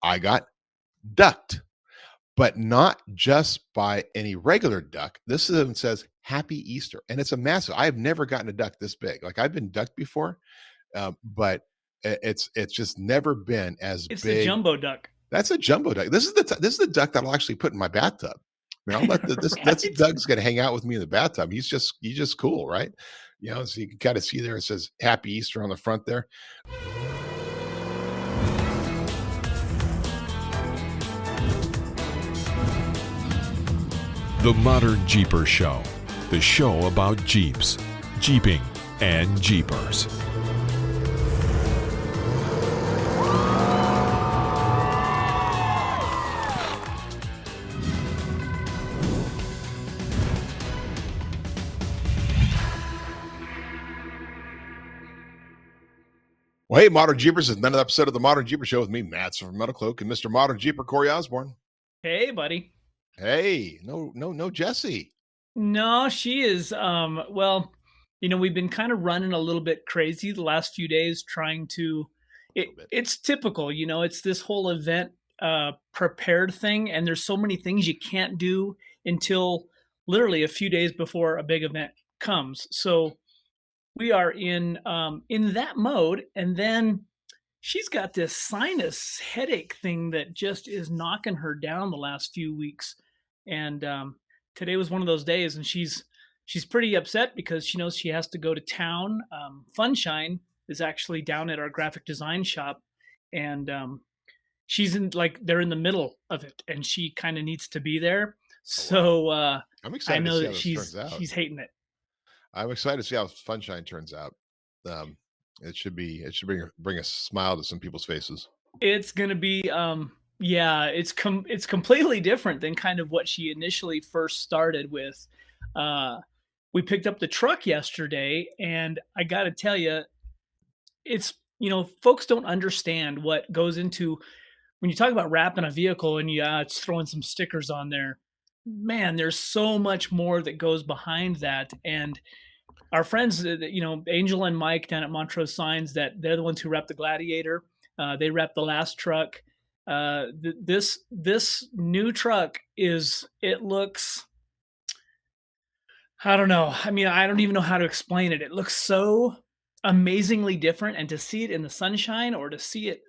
I got ducked, but not just by any regular duck. This one says Happy Easter, and it's a massive. I have never gotten a duck this big. Like I've been ducked before, but it's just never been as It's big. the jumbo duck. That's a jumbo duck. This is the duck that I'll actually put in my bathtub. I mean, I'll let this duck's gonna hang out with me in the bathtub. He's just cool, right? So you can kind of see there it says Happy Easter on the front there. The ModernJeeper Show, the show about Jeeps, Jeeping, and Jeepers. Well, hey, Modern Jeepers, it's another episode of the ModernJeeper Show with me, Matson from Metal Cloak, and Mr. Modern Jeeper, Corey Osborne. Hey, buddy. Hey, no, Jesse. No, she is. Well, we've been kind of running a little bit crazy the last few days trying to. It's typical, it's this whole event prepared thing, and there's so many things you can't do until literally a few days before a big event comes. So we are in that mode, and then she's got this sinus headache thing that just is knocking her down the last few weeks. And today was one of those days, and she's pretty upset because she knows she has to go to town. Funshine is actually down at our graphic design shop, and she's they're in the middle of it, and she kind of needs to be there. So I'm excited. I know to see that she's hating it. I'm excited to see how Funshine turns out. It should bring a smile to some people's faces. It's gonna be it's completely different than kind of what she initially first started with. We picked up the truck yesterday, and I got to tell you, it's folks don't understand what goes into when you talk about wrapping a vehicle and it's throwing some stickers on there. Man, there's so much more that goes behind that. And our friends, Angel and Mike down at Montrose Signs, that they're the ones who wrapped the Gladiator. They wrapped the last truck. This new truck it looks, I don't know. I mean, I don't even know how to explain it. It looks so amazingly different, and to see it in the sunshine or to see it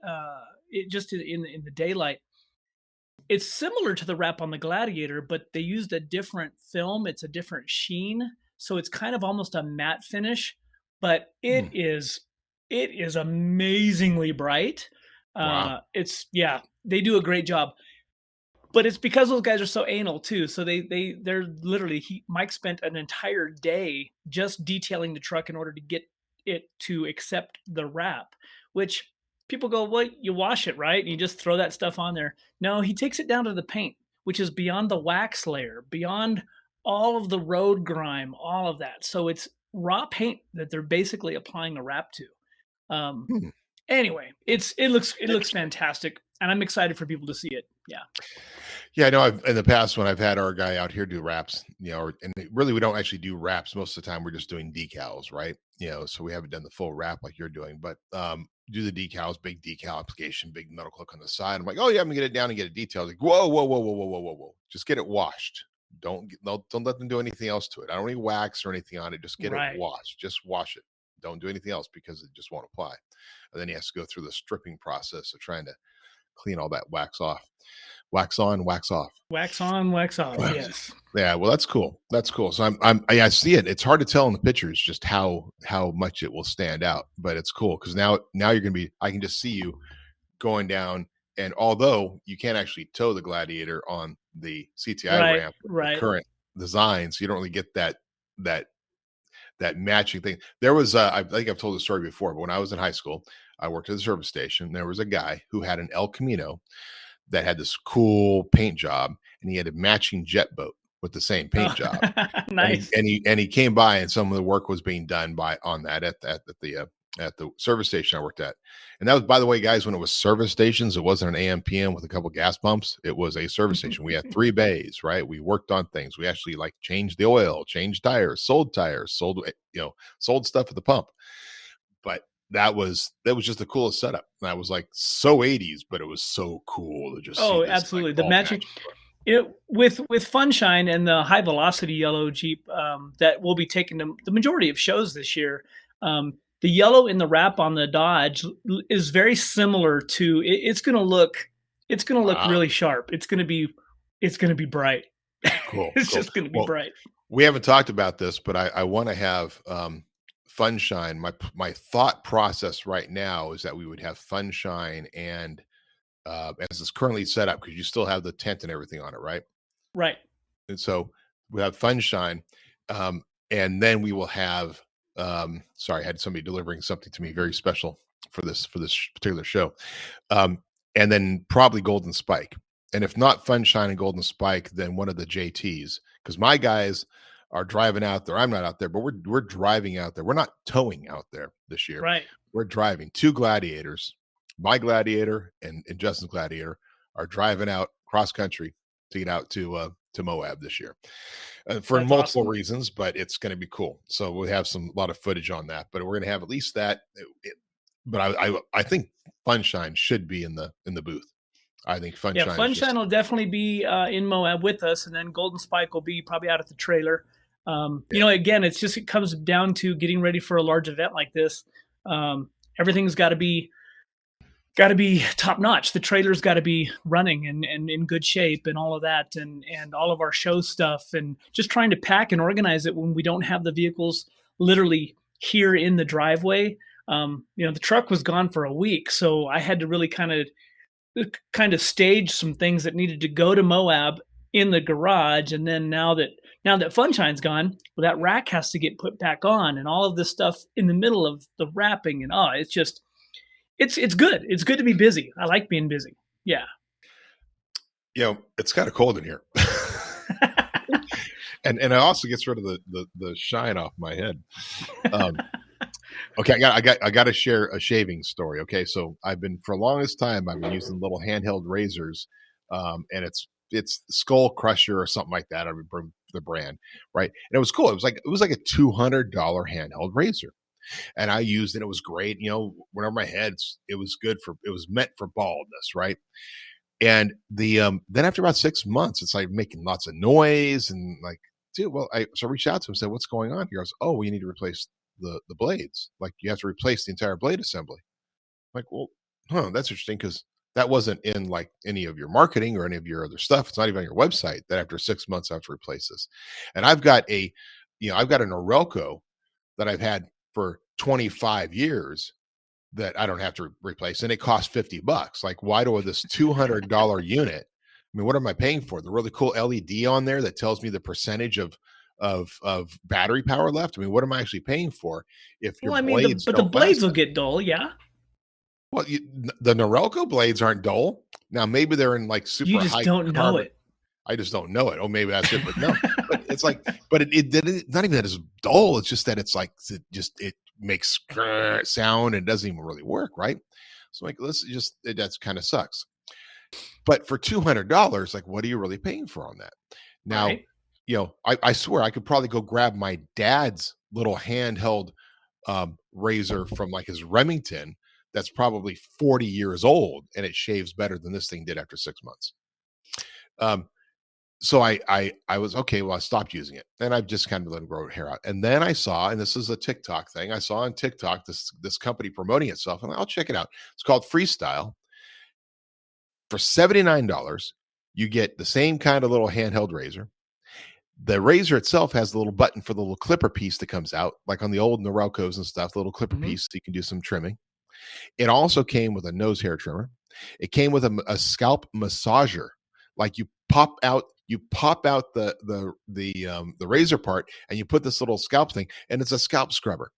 just in the daylight, it's similar to the wrap on the Gladiator, but they used a different film. It's a different sheen, so it's kind of almost a matte finish, but it is amazingly bright. Wow. They do a great job, but it's because those guys are so anal too. So they're literally Mike spent an entire day just detailing the truck in order to get it to accept the wrap, which people go, well, you wash it, right? And you just throw that stuff on there. No, he takes it down to the paint, which is beyond the wax layer, beyond all of the road grime, all of that. So it's raw paint that they're basically applying a wrap to. Anyway, it looks fantastic, and I'm excited for people to see it. Yeah, I know. In the past, when I've had our guy out here do wraps, and really we don't actually do wraps most of the time. We're just doing decals, right? So we haven't done the full wrap like you're doing, but do the decals, big decal application, big metal cloak on the side. I'm like, oh yeah, I'm gonna get it down and get it detailed. Like, whoa. Just get it washed. Don't let them do anything else to it. I don't need wax or anything on it. Just get it washed. Just wash it. Don't do anything else because it just won't apply. And then he has to go through the stripping process of trying to clean all that wax off. Wax on, wax off. Wax on, wax off. Yes. Yeah. Well, that's cool. So I see it. It's hard to tell in the pictures just how much it will stand out, but it's cool because now you're gonna be. I can just see you going down, and although you can't actually tow the Gladiator on the CTI ramp, the current designs, you don't really get that matching thing. There was I think I've told the story before, but when I was in high school, I worked at a service station. There was a guy who had an El Camino that had this cool paint job, and he had a matching jet boat with the same paint job. Nice. And he came by, and some of the work was being done on that at the service station I worked at. And that was, by the way, guys, when it was service stations, it wasn't an AM PM with a couple gas pumps. It was a service station. We had 3 bays, right? We worked on things. We actually changed the oil, changed tires, sold stuff at the pump. But that was just the coolest setup. And I was like so 80s, but it was so cool to just see Oh, this like absolutely. The all matching matched. with Funshine and the high velocity yellow Jeep that will be taking the majority of shows this year. The yellow in the wrap on the Dodge is very similar to it's going to look Wow. really sharp. It's going to be bright. Cool. It's Cool. just going to be Well, bright. we haven't talked about this, but I want to have Funshine. My thought process right now is that we would have Funshine and as it's currently set up, because you still have the tent and everything on it, right? Right. And so we have Funshine, and then we will have. Sorry, I had somebody delivering something to me very special for this particular show, and then probably Golden Spike. And if not Funshine and Golden Spike, then one of the JTs, because my guys are driving out there. I'm not out there, but we're driving out there. We're not towing out there this year. Right. We're driving 2 Gladiators. My Gladiator and Justin's Gladiator are driving out cross country to get out to Moab this year for That's multiple awesome. reasons, but it's going to be cool. So we have a lot of footage on that, but we're going to have at least that. But I think Funshine should be in the booth. I think Funshine. Yeah, Funshine will definitely be in Moab with us, and then Golden Spike will be probably out at the trailer. You know, again, it comes down to getting ready for a large event like this. Everything's got to be top notch. The trailer's got to be running and in good shape and all of that, and all of our show stuff, and just trying to pack and organize it when we don't have the vehicles literally here in the driveway. You know, the truck was gone for a week, so I had to really kind of stage some things that needed to go to Moab in the garage. And then now that Funshine's gone, well, that rack has to get put back on, and all of this stuff in the middle of the wrapping, and it's just it's good. It's good to be busy. I like being busy. Yeah. You know, it's kind of cold in here. and it also gets rid of the shine off my head. Okay, I got to share a shaving story. Okay, so for the longest time I've been using little handheld razors, and it's Skull Crusher or something like that. I remember the brand, right? And it was cool. It was like a $200 handheld razor, and I used it. It was great. You know, whenever my head, it was meant for baldness, right? And then after about 6 months, it's like making lots of noise and like, dude. Well, so I reached out to him and said, "What's going on here?" I was, "Oh, well, you need to replace the blades. Like you have to replace the entire blade assembly." I'm like, well, that's interesting because that wasn't in like any of your marketing or any of your other stuff. It's not even on your website that after 6 months I have to replace this. And I've got an Orelco that I've had for 25 years that I don't have to replace, and it costs $50. Like, why do this $200 unit? I mean, what am I paying for? The really cool LED on there that tells me the percentage of battery power left. I mean, what am I actually paying for if your blades but the don't blades last will that? get dull. Yeah. Well, the Norelco blades aren't dull. Now, maybe they're in like super You just high don't know carbon. it. I just don't know it. Oh, maybe that's it. But no, but it's like, but it not even that it's dull. It's just that it's like it makes sound and doesn't even really work, right? So like, that's kind of sucks. But for $200, like, what are you really paying for on that? Now, Right. you know, I swear I could probably go grab my dad's little handheld razor from like his Remington that's probably 40 years old, and it shaves better than this thing did after 6 months. So I was okay. Well, I stopped using it, and I've just kind of let him grow hair out. And then I saw, and this is a TikTok thing, I saw on TikTok this company promoting itself, and I'll check it out. It's called Freestyle. For $79, you get the same kind of little handheld razor. The razor itself has the little button for the little clipper piece that comes out, like on the old Norelcos and stuff, the little clipper piece, so you can do some trimming. It also came with a nose hair trimmer. It came with a scalp massager. Like you pop out the razor part, and you put this little scalp thing, and it's a scalp scrubber.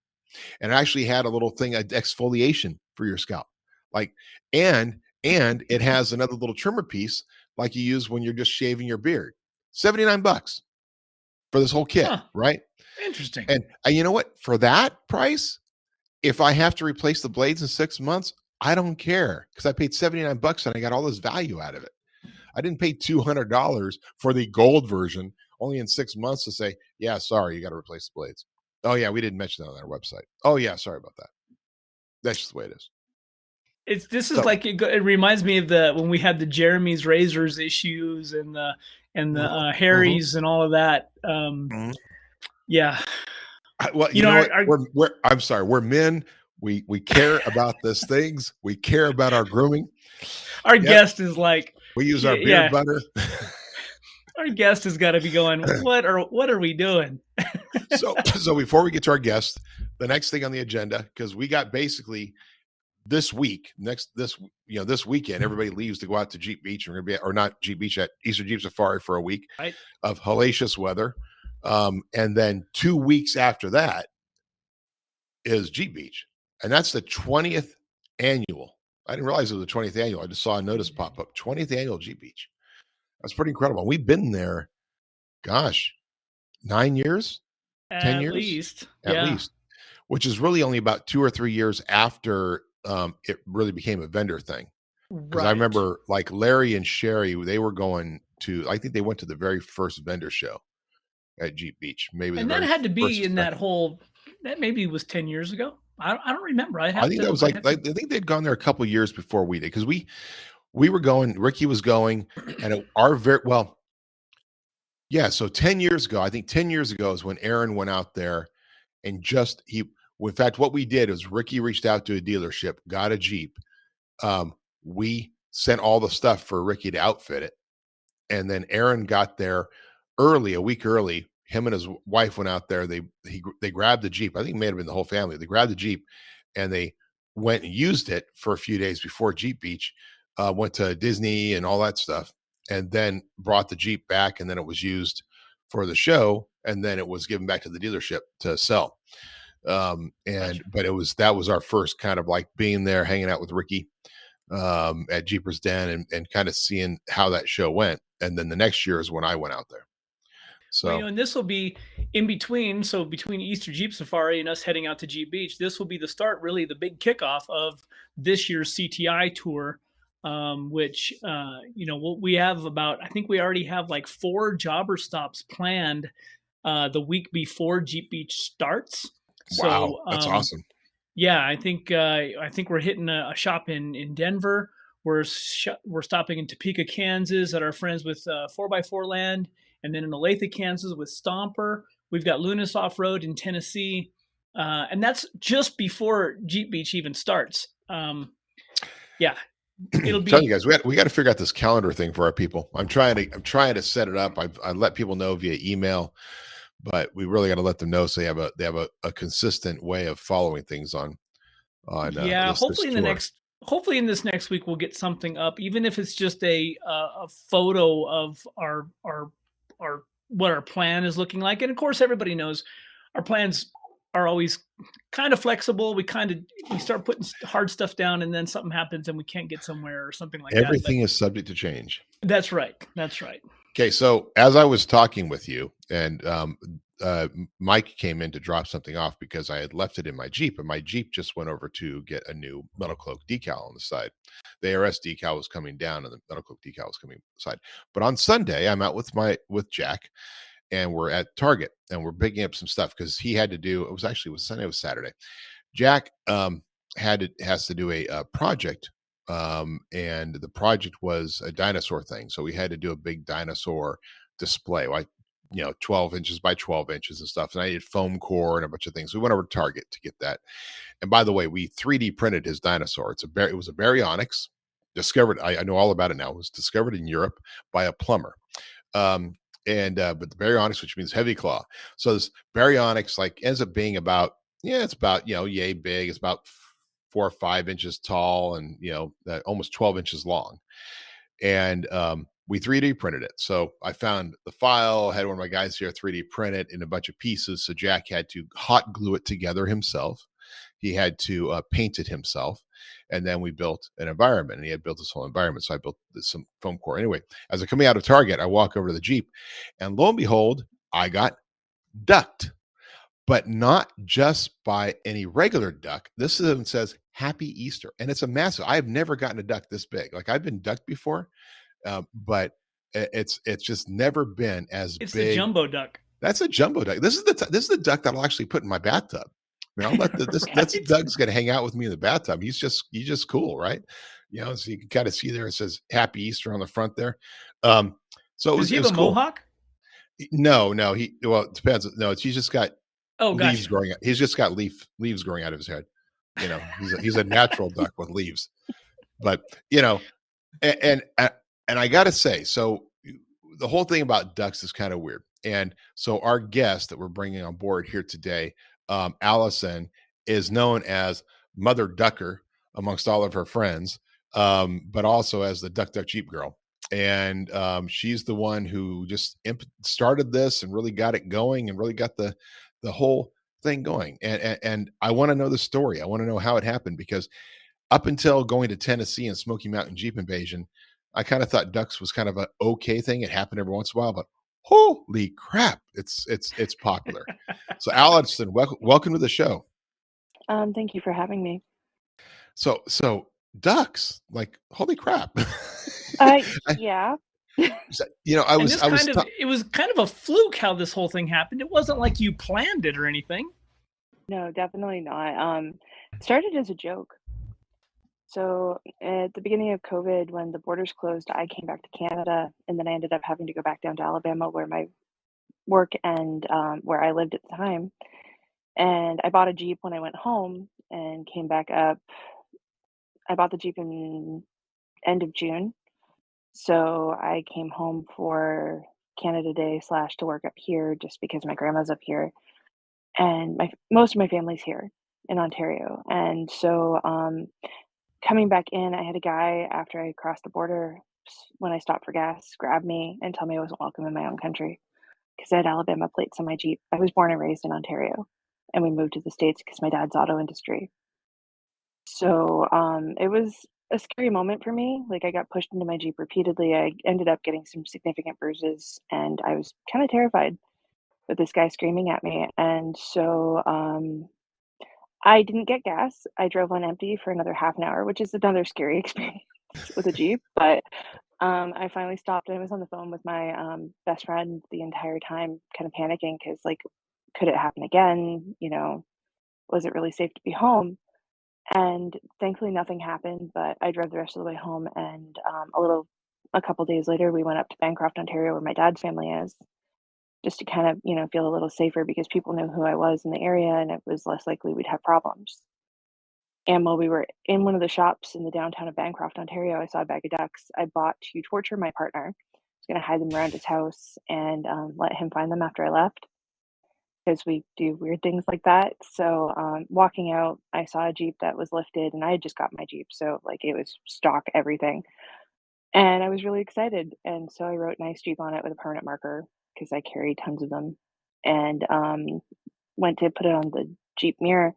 And it actually had a little thing, exfoliation for your scalp. Like, and it has another little trimmer piece like you use when you're just shaving your beard. $79 for this whole kit, right? Interesting. And you know what? For that price, if I have to replace the blades in 6 months, I don't care, because I paid $79 and I got all this value out of it. I didn't pay $200 for the gold version only in 6 months to say, yeah, sorry, you got to replace the blades. Oh yeah, we didn't mention that on our website. Oh yeah, sorry about that. That's just the way it is. This is So, like it reminds me of when we had the Jeremy's Razors issues and the Harry's and all of that. Yeah. Well, you know what? I'm sorry. We're men. We care about those things. We care about our grooming. Our guest is like, we use our beard butter. Our guest has got to be going, what are we doing? So before we get to our guest, the next thing on the agenda, because we got basically this weekend, everybody leaves to go out to Jeep Beach, and we're gonna be, or not Jeep Beach, at Eastern Jeep Safari for a week of hellacious weather. And then 2 weeks after that is Jeep Beach. And that's the 20th annual. I didn't realize it was the 20th annual. I just saw a notice pop up. 20th annual Jeep Beach. That's pretty incredible. We've been there, gosh, 9 years, 10 years? At least. Which is really only about 2 or 3 years after it really became a vendor thing. Because I remember like Larry and Sherry, they were going to, I think they went to the very first vendor show at Jeep Beach. Maybe, and that had to be in that whole, that maybe was 10 years ago. I don't remember. I think that was I think they'd gone there a couple of years before we did, because we were going, Ricky was going, and so 10 years ago, I think 10 years ago is when Aaron went out there and in fact, what we did is Ricky reached out to a dealership, got a Jeep. We sent all the stuff for Ricky to outfit it. And then Aaron got there a week early. Him and his wife went out there. They grabbed the Jeep. I think it may have been the whole family. They grabbed the Jeep and they went and used it for a few days before Jeep Beach, went to Disney and all that stuff, and then brought the Jeep back. And then it was used for the show. And then it was given back to the dealership to sell. But that was our first kind of like being there, hanging out with Ricky at Jeepers Den and kind of seeing how that show went. And then the next year is when I went out there. So, and this will be in between. So between Easter Jeep Safari and us heading out to Jeep Beach, this will be the start, really the big kickoff of this year's CTI tour, which, we have I think we already have like 4 jobber stops planned the week before Jeep Beach starts. Wow, that's awesome. Yeah, I think we're hitting a shop in Denver. We're stopping in Topeka, Kansas at our friends with 4x4 Land, and then in Olathe, Kansas with Stomper. We've got Lunas Off Road in Tennessee, and that's just before Jeep Beach even starts. It'll be. Tell you guys, we got to figure out this calendar thing for our people. I'm trying to set it up. I let people know via email, but we really got to let them know so they have a consistent way of following things on. Hopefully in this next week we'll get something up, even if it's just a photo of our what our plan is looking like. And of course, everybody knows our plans are always kind of flexible. We start putting hard stuff down, and then something happens and we can't get somewhere or something like that. Everything is subject to change. That's right. Okay, so as I was talking with you, and Mike came in to drop something off because I had left it in my Jeep, and my Jeep just went over to get a new Metal Cloak decal on the side. The ARS decal was coming down, and the Metal Cloak decal was coming side. But on Sunday, I'm out with Jack, and we're at Target, and we're picking up some stuff because he had to do. It was Sunday, it was Saturday. Jack has to do a project. And the project was a dinosaur thing. So we had to do a big dinosaur display, like, 12 inches by 12 inches and stuff. And I needed foam core and a bunch of things. We went over to Target to get that. And by the way, we 3D printed his dinosaur. It was a baryonyx, discovered. I know all about it now. It was discovered in Europe by a plumber. But the baryonyx, which means heavy claw. So this baryonyx ends up being about, yay big. It's about 4 or 5 inches tall and, almost 12 inches long. And we 3D printed it. So I found the file, had one of my guys here 3D print it in a bunch of pieces. So Jack had to hot glue it together himself. He had to paint it himself. And then we built an environment, and he had built this whole environment. So I built some foam core. Anyway, as I'm coming out of Target, I walk over to the Jeep, and lo and behold, I got ducked. But not just by any regular duck. This one says Happy Easter. And it's a massive. I have never gotten a duck this big. Like, I've been ducked before, but it's just never been as big. It's the jumbo duck. That's a jumbo duck. This is the duck that I'll actually put in my bathtub. mean, I'll let that's Right? Doug's gonna hang out with me in the bathtub. He's just cool, right? So you can kind of see there it says Happy Easter on the front there. Um, so Does he it have was a cool. mohawk? No, well, it depends. No, he's just got Oh, leaves gotcha. growing out. He's just got leaves growing out of his head. He's a natural duck with leaves. But and and, and I gotta say, so the whole thing about ducks is kind of weird. And so our guest that we're bringing on board here today, Allison, is known as Mother Ducker amongst all of her friends, but also as the Duck Duck Jeep girl. And she's the one who just started this and really got it going and really got the whole thing going. And I want to know the story. I want to know how it happened because up until going to Tennessee and Smoky Mountain Jeep Invasion, I kind of thought ducks was kind of an okay thing. It happened every once in a while, but holy crap, it's popular. So, Allison, welcome to the show. Thank you for having me. So ducks, like holy crap. I, Yeah. I was it was kind of a fluke how this whole thing happened. It wasn't like you planned it or anything. No, definitely not. It started as a joke. So at the beginning of COVID, when the borders closed, I came back to Canada, and then I ended up having to go back down to Alabama where my work and where I lived at the time. And I bought a Jeep when I went home and came back up. I bought the Jeep in end of June. So I came home for Canada Day / to work up here just because my grandma's up here and most of my family's here in Ontario. And so coming back in, I had a guy after I crossed the border when I stopped for gas grab me and tell me I wasn't welcome in my own country because I had Alabama plates on my Jeep. I was born and raised in Ontario, and we moved to the States because my dad's auto industry. So it was a scary moment for me. Like I got pushed into my Jeep repeatedly. I ended up getting some significant bruises, and I was kind of terrified with this guy screaming at me. And so I didn't get gas. I drove on empty for another half an hour, which is another scary experience with a Jeep. But I finally stopped and I was on the phone with my best friend the entire time, kind of panicking because, like, could it happen again? Was it really safe to be home? And thankfully, nothing happened. But I drove the rest of the way home, and a couple days later, we went up to Bancroft, Ontario, where my dad's family is, just to kind of, feel a little safer because people knew who I was in the area and it was less likely we'd have problems. And while we were in one of the shops in the downtown of Bancroft, Ontario, I saw a bag of ducks I bought to torture my partner. I was going to hide them around his house and let him find them after I left because we do weird things like that. So walking out, I saw a Jeep that was lifted and I had just got my Jeep. So like it was stock everything. And I was really excited. And so I wrote "Nice Jeep" on it with a permanent marker because I carry tons of them. And went to put it on the Jeep mirror,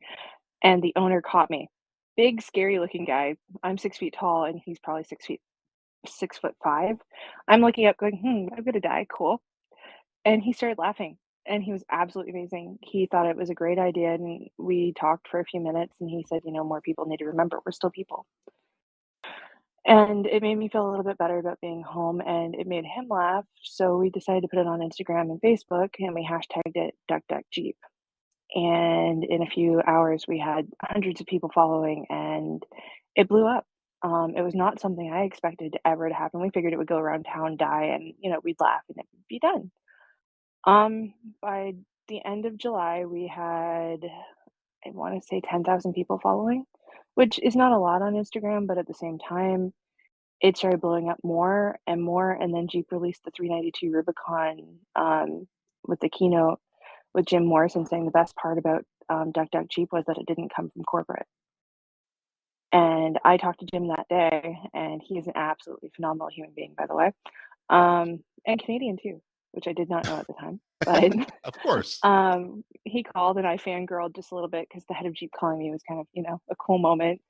and the owner caught me. Big, scary looking guy. I'm 6 feet tall, and he's probably 6'5". I'm looking up, going, I'm gonna die. Cool. And he started laughing, and he was absolutely amazing. He thought it was a great idea, and we talked for a few minutes, and he said, more people need to remember we're still people. And it made me feel a little bit better about being home, and it made him laugh. So we decided to put it on Instagram and Facebook, and we hashtagged it DuckDuckJeep. And in a few hours, we had hundreds of people following, and it blew up. It was not something I expected ever to happen. We figured it would go around town, die, and we'd laugh, and it would be done. By the end of July, we had, I want to say, 10,000 people following, which is not a lot on Instagram, but at the same time, it started blowing up more and more. And then Jeep released the 392 Rubicon with the keynote with Jim Morrison saying the best part about Duck Duck Jeep was that it didn't come from corporate. And I talked to Jim that day, and he is an absolutely phenomenal human being, by the way, and Canadian too, which I did not know at the time. But of course, he called, and I fangirled just a little bit because the head of Jeep calling me was kind of, a cool moment.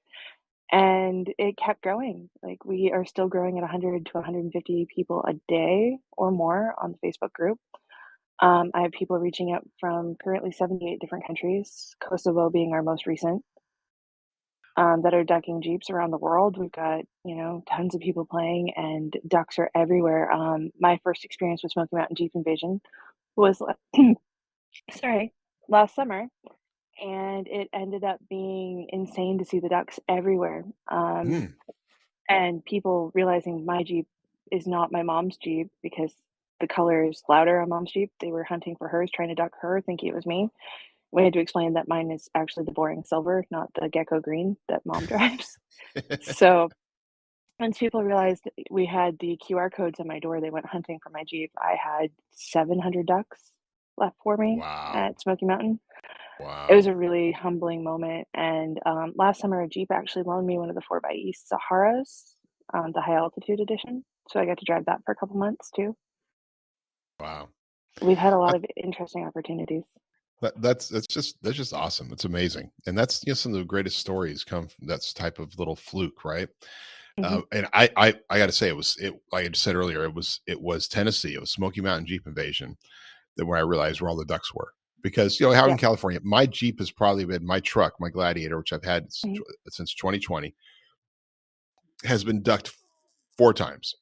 And it kept growing. Like we are still growing at 100 to 150 people a day or more on the Facebook group. I have people reaching out from currently 78 different countries, Kosovo being our most recent, that are ducking Jeeps around the world. We've got, tons of people playing, and ducks are everywhere. My first experience with Smoky Mountain Jeep Invasion was, sorry, last summer. and it ended up being insane to see the ducks everywhere. Mm. And people realizing my Jeep is not my mom's Jeep because the color is louder on mom's Jeep. They were hunting for hers, trying to duck her, thinking it was me. We had to explain that mine is actually the boring silver, not the gecko green that mom drives. So once people realized we had the QR codes on my door, they went hunting for my Jeep. I had 700 ducks left for me Wow. at Smoky Mountain. It was Wow. a really humbling moment. And last summer, a Jeep actually loaned me one of the 4x Saharas, the high altitude edition. So I got to drive that for a couple months too. Wow. We've had a lot That, of interesting opportunities. that's just awesome. It's amazing. And that's, you know, some of the greatest stories come from that type of little fluke, right? Hmm. And I got to say, like I said earlier, it was Tennessee. It was Smoky Mountain Jeep invasion that where I realized where all the ducks were. Because, you know, out Yeah. in California, my Jeep has probably been my truck, my Gladiator, which I've had Hmm. since 2020, has been ducked 4 times.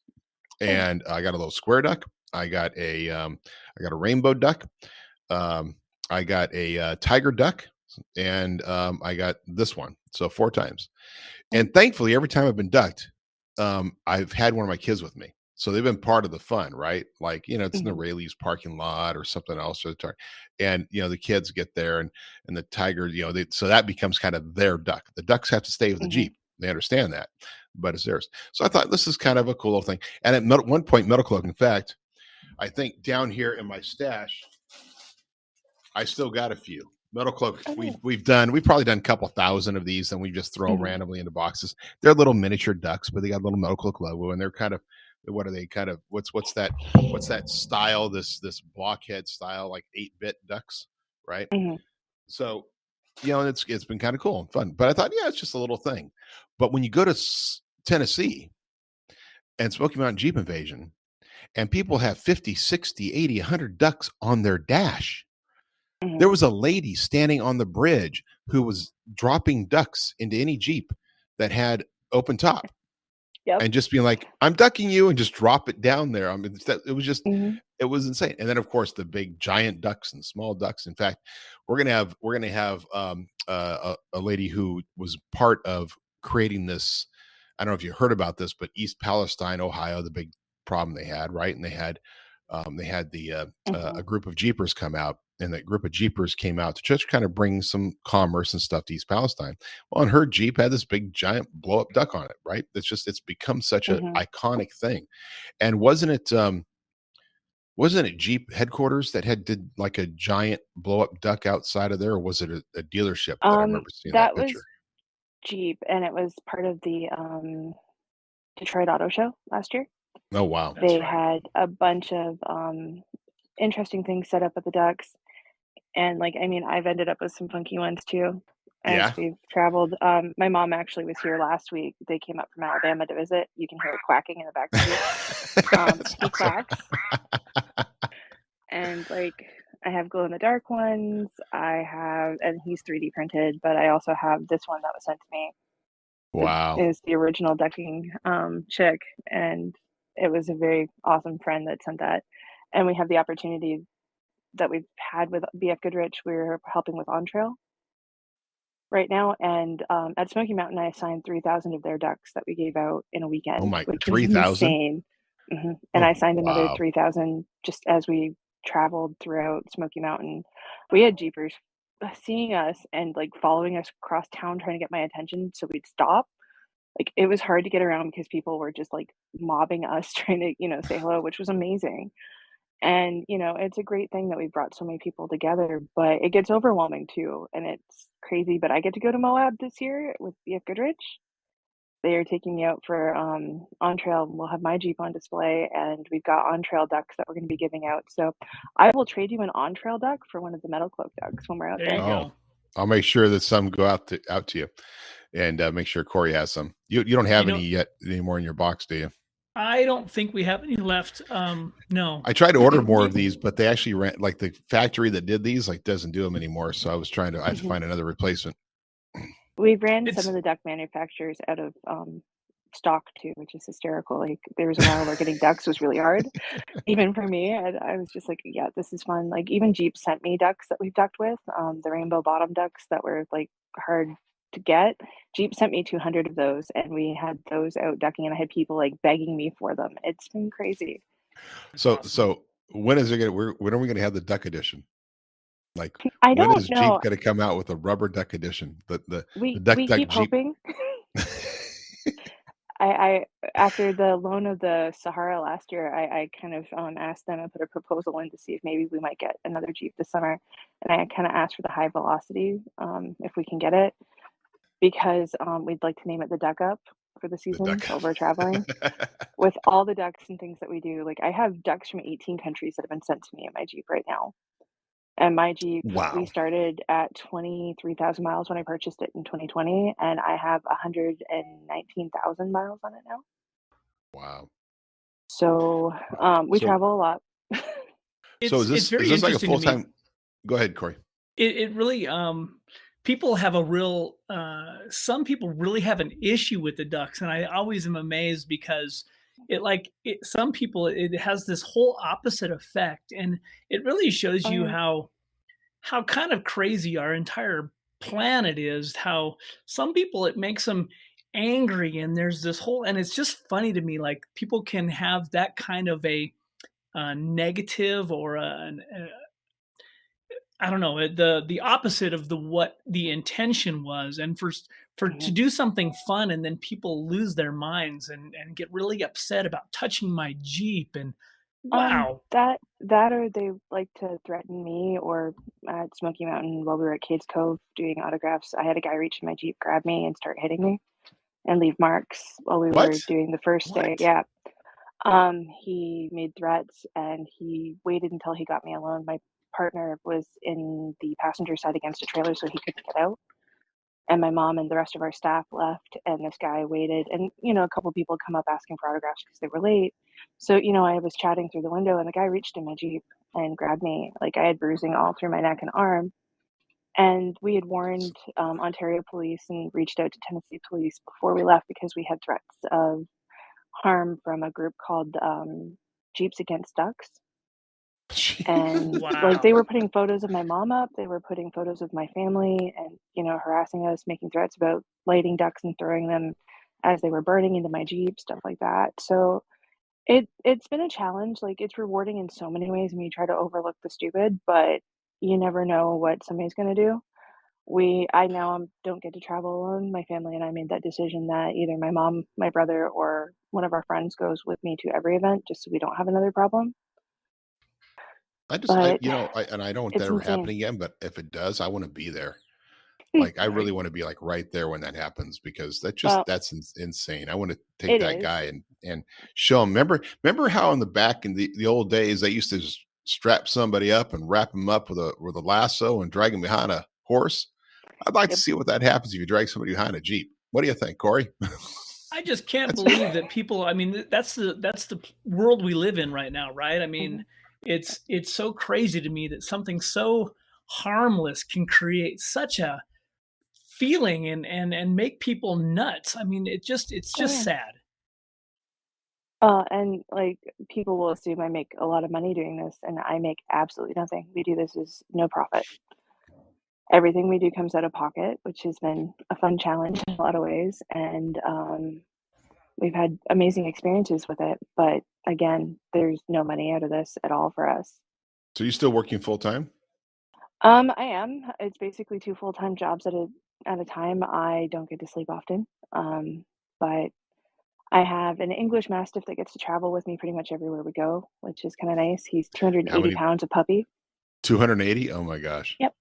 And I got a little square duck. I got a rainbow duck. Um, I got a tiger duck, and I got this one. So 4 times. And thankfully, every time I've been ducked, I've had one of my kids with me. So they've been part of the fun, right? Like, you know, it's in the Hmm. Rayleigh's parking lot or something else. And, you know, the kids get there and the tiger, you know, so that becomes kind of their duck. The ducks have to stay with the Hmm. Jeep. They understand that, but it's theirs. So I thought this is kind of a cool little thing. And at one point, Metal Cloak, in fact, I think down here in my stash, I still got a few. Metal Cloak, Oh, nice. we've probably done a couple thousand of these, and we just throw Hmm. randomly into boxes. They're little miniature ducks, but they got a little Metal Cloak logo, and they're kind of, what are they kind of, what's that style, this blockhead style, like 8-bit ducks, right? Hmm. So, you know, it's been kind of cool and fun. But I thought, yeah, it's just a little thing. But when you go to Tennessee and Smoky Mountain Jeep Invasion, and people have 50, 60, 80, 100 ducks on their dash, Hmm. there was a lady standing on the bridge who was dropping ducks into any Jeep that had open top Yep. and just being like, I'm ducking you, and just drop it down there. I mean, it was just, Hmm. it was insane. And then of course the big giant ducks and small ducks. In fact, we're going to have a lady who was part of creating this. I don't know if you heard about this, but East Palestine, Ohio, the big problem they had, right? And they had Hmm. a group of Jeepers come out, and that group of Jeepers came out to just kind of bring some commerce and stuff to East Palestine. Well, and her Jeep had this big giant blow up duck on it, right? It's become such an Hmm. iconic thing. And wasn't it Jeep headquarters that did like a giant blow up duck outside of there, or was it a dealership that I remember seeing that That picture? was Jeep, and it was part of the Detroit Auto Show last year. Oh wow. That's They right. had a bunch of interesting things set up at the ducks. And like, I mean, I've ended up with some funky ones too as Yeah. we've traveled. My mom actually was here last week. They came up from Alabama to visit. You can hear it quacking in the back seat. That's He awesome. quacks, and like I have glow in the dark ones. And he's 3D printed, but I also have this one that was sent to me. Wow. Is the original ducking chick, and it was a very awesome friend that sent that. And we have the opportunity that we've had with BF Goodrich. We're helping with On Trail right now, and at Smoky Mountain, I assigned 3,000 of their ducks that we gave out in a Oh weekend, my, which was 3,000. insane. And Oh I signed another wow. 3,000 just as we traveled throughout Smoky Mountain. We had Jeepers seeing us and like following us across town trying to get my attention, so we'd stop. Like it was hard to get around because people were just like mobbing us trying to, say hello, which was amazing. And, it's a great thing that we brought so many people together, but it gets overwhelming too. And it's crazy. But I get to go to Moab this year with BF Goodrich. They are taking me out for on trail. We'll have my Jeep on display, and we've got on trail ducks that we're going to be giving out. So I will trade you an on trail duck for one of the metal cloak ducks when we're out There you there. Oh, go. I'll make sure that some go out to you, and make sure Corey has some. You don't You have any know, yet anymore in your box, do you? I don't think we have any left. No. I tried to order more of these, but they actually ran, like, the factory that did these like doesn't do them anymore. So I have to Hmm. find another replacement. We ran some It's of the duck manufacturers out of stock too, which is hysterical. Like there was a while where getting ducks was really hard, even for me. And I was just like, yeah, this is fun. Like even Jeep sent me ducks that we've ducked with, the rainbow bottom ducks that were like hard to get. Jeep sent me 200 of those, and we had those out ducking, and I had people like begging me for them. It's been crazy. That's So awesome. so when is it gonna when are we gonna have the duck edition? Like I when don't is Jeep know. gonna come out with a rubber duck edition? The We duck keep Jeep. hoping. I after the loan of the Sahara last year, I kind of asked them and put a proposal in to see if maybe we might get another Jeep this summer, and I kind of asked for the high velocity, if we can get it, because we'd like to name it the Duck Up for the The season duck. while we're traveling. With all the ducks and things that we do, like I have ducks from 18 countries that have been sent to me in my Jeep right now. And my Jeep, we Wow. started at 23,000 miles when I purchased it in 2020, and I have 119,000 miles on it now. Wow. So, we So travel a lot. so It's is very this like a interesting to me. full-time? Go ahead, Corey. It really people have a real some people really have an issue with the ducks, and I always am amazed because some people it has this whole opposite effect, and it really shows Oh, you yeah. how kind of crazy our entire planet is. How some people it makes them angry, and there's this whole, and it's just funny to me, like people can have that kind of a negative or I don't know, the opposite of what the intention was, and for to Mhm. do something fun and then people lose their minds and get really upset about touching my Jeep, and wow. That or they like to threaten me, or at Smoky Mountain while we were at Cades Cove doing autographs, I had a guy reach in my Jeep, grab me, and start hitting me and leave marks while we were What? doing the first day. What? Yeah. He made threats, and he waited until he got me alone. My partner was in the passenger side against a trailer, so he couldn't get out. And my mom and the rest of our staff left, and this guy waited. And, a couple people come up asking for autographs because they were late. So, I was chatting through the window, and the guy reached in my Jeep and grabbed me. Like I had bruising all through my neck and arm. And we had warned Ontario police and reached out to Tennessee police before we left because we had threats of harm from a group called Jeeps Against Ducks. And like they Wow. were putting photos of my mom up, they were putting photos of my family, and harassing us, making threats about lighting ducks and throwing them as they were burning into my Jeep, stuff like that. So it's been a challenge. Like it's rewarding in so many ways when you try to overlook the stupid, but you never know what somebody's going to do. I now don't get to travel alone. My family and I made that decision that either my mom, my brother, or one of our friends goes with me to every event just so we don't have another problem. But And I don't want that it's ever insane. happen again, but if it does, I want to be there. Like I really Right. want to be like right there when that happens because Well, insane. I want to take it that is. guy and show him. Remember how in the back in the old days they used to just strap somebody up and wrap him up with a lasso and drag him behind a horse? I'd like to Yep. see what that happens if you drag somebody behind a Jeep. What do you think, Corey? I just can't That's believe that people, I mean, that's the world we live in right now, right? I mean, Mhm. it's so crazy to me that something so harmless can create such a feeling and make people nuts. I mean, it's Oh just yeah. sad. And like people will assume I make a lot of money doing this, and I make absolutely nothing. We do this as no profit. Everything we do comes out of pocket, which has been a fun challenge in a lot of ways. And we've had amazing experiences with it. But again, there's no money out of this at all for us. so you still working full time? I am. It's basically two full-time jobs at a time. I don't get to sleep often. But I have an English Mastiff that gets to travel with me pretty much everywhere we go, which is kind of nice. He's How 280 many? pounds a puppy. 280? Oh my gosh. Yep.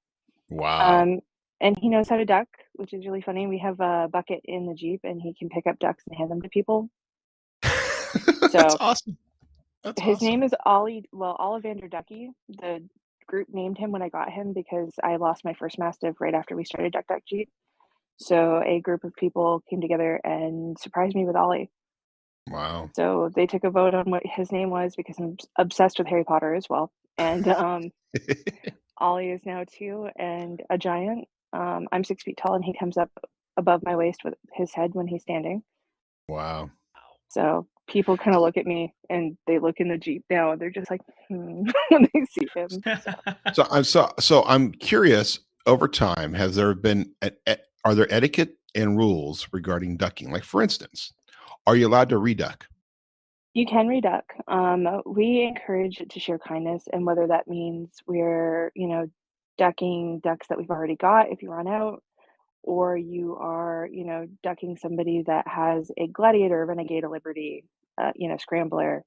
Wow. Um, and he knows how to duck, which is really funny. We have a bucket in the Jeep, and he can pick up ducks and hand them to people. That's So awesome. That's his awesome. name is Ollie. Well, Ollivander Ducky. The group named him when I got him because I lost my first Mastiff right after we started Duck Duck Jeep. So a group of people came together and surprised me with Ollie. Wow. So they took a vote on what his name was because I'm obsessed with Harry Potter as well. And Ollie is now 2 and a giant. I'm 6 feet tall, and he comes up above my waist with his head when he's standing. Wow. So people kind of look at me and they look in the Jeep now and they're just like, when they see him. So I'm curious. Over time, has there been are there etiquette and rules regarding ducking? Like, for instance, are you allowed to reduck? You can reduck. We encourage it to share kindness, and whether that means we're, ducking ducks that we've already got if you run out, or you are, ducking somebody that has a Gladiator, a Renegade, a Liberty, Scrambler,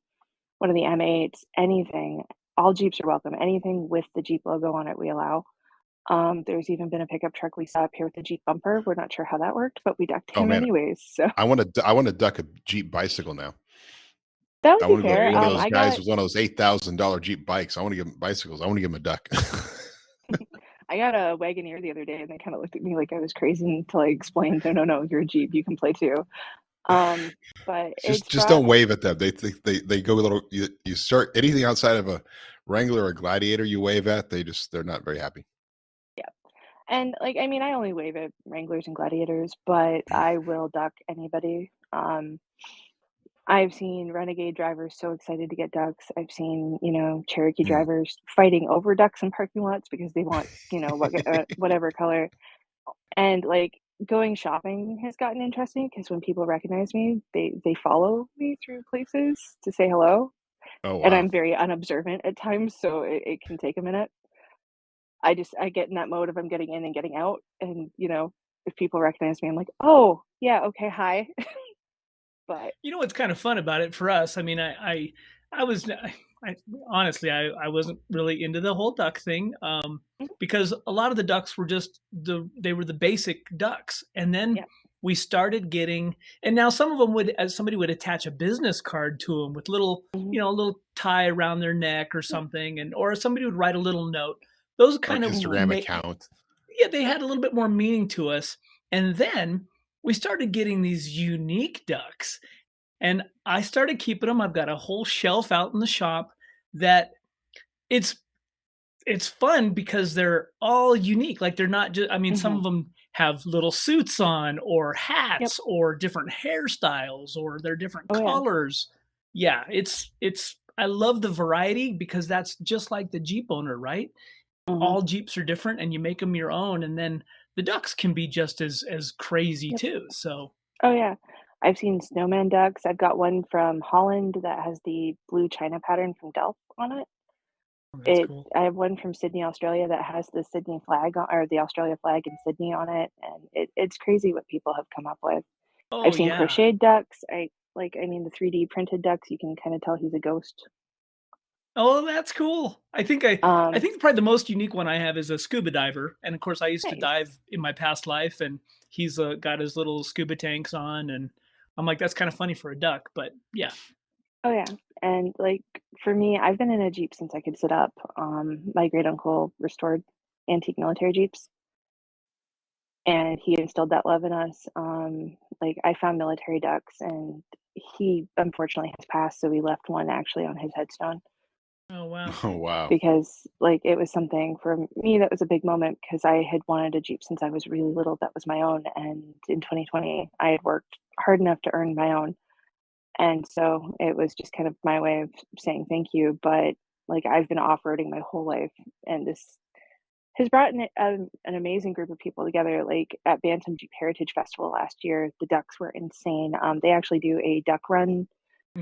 one of the M8s, anything. All Jeeps are welcome. Anything with the Jeep logo on it, we allow. There's even been a pickup truck we saw up here with the Jeep bumper. We're not sure how that worked, but we ducked Oh him man, anyways. So I want to duck a Jeep bicycle now. that would I be want to go There to fair. you one of go. those I guys got with one of those $8,000 Jeep bikes. I want to give them bicycles. I want to give them a duck. I got a Wagoneer the other day, and they kind of looked at me like I was crazy until I explained, no, no, no, you're a Jeep, you can play too. But it's Just brought, don't wave at them. They go a little. You start anything outside of a Wrangler or a Gladiator you wave at, they're not very happy. yeah. And like, I mean, I only wave at Wranglers and Gladiators, but I will duck anybody. I've seen Renegade drivers so excited to get ducks. I've seen, Cherokee Mm. drivers fighting over ducks in parking lots because they want, whatever color. And like going shopping has gotten interesting because when people recognize me, they follow me through places to say hello. Oh And wow. I'm very unobservant at times, so it can take a minute. I get in that mode of I'm getting in and getting out, and if people recognize me, I'm like, oh yeah, okay, hi. But You know what's kind of fun about it for us? I mean, I was, I honestly, I wasn't really into the whole duck thing, mhm, because a lot of the ducks were just they were the basic ducks, and then yeah, we started getting, and now some of them would, as somebody would attach a business card to them with little, mhm, a little tie around their neck or something, and or somebody would write a little note. Those Or an kind of Instagram account. yeah, they had a little bit more meaning to us. And then we started getting these unique ducks, and I started keeping them. I've got a whole shelf out in the shop that it's it's fun because they're all unique. Like they're not just, I mean, some mhm, of them have little suits on or yep, hats or different hairstyles or they're different oh yeah, colors. Yeah, it's I love the variety because that's just like the Jeep owner, right? mhm, All Jeeps are different and you make them your own, and then the ducks can be just as crazy yep, too. So, oh yeah. I've seen snowman ducks. I've got one from Holland that has the blue china pattern from Delft on it. oh, that's cool. I have one from Sydney, Australia that has the Sydney flag on, or the Australia flag in Sydney on it, and it's crazy what people have come up with. I've Oh seen yeah. crocheted ducks. I mean, the 3D printed ducks, you can kinda tell he's a ghost. Oh, that's cool. I Um, think probably the most unique one I have is a scuba diver, and of course I used to nice. dive in my past life, and he's got his little scuba tanks on, and I'm like, that's kind of funny for a duck, but yeah. Oh, yeah, and, like, for me, I've been in a Jeep since I could sit up. My great uncle restored antique military Jeeps, and he instilled that love in us. Like, I found military ducks, and he unfortunately has passed, so we left one actually on his headstone. Oh wow. Oh wow. Because, like, it was something for me that was a big moment because I had wanted a Jeep since I was really little that was my own, and in 2020, I had worked hard enough to earn my own, and so it was just kind of my way of saying thank you, but, like, I've been off-roading my whole life, and this has brought an amazing group of people together, like, at Bantam Jeep Heritage Festival last year, the ducks were insane. They actually do a duck run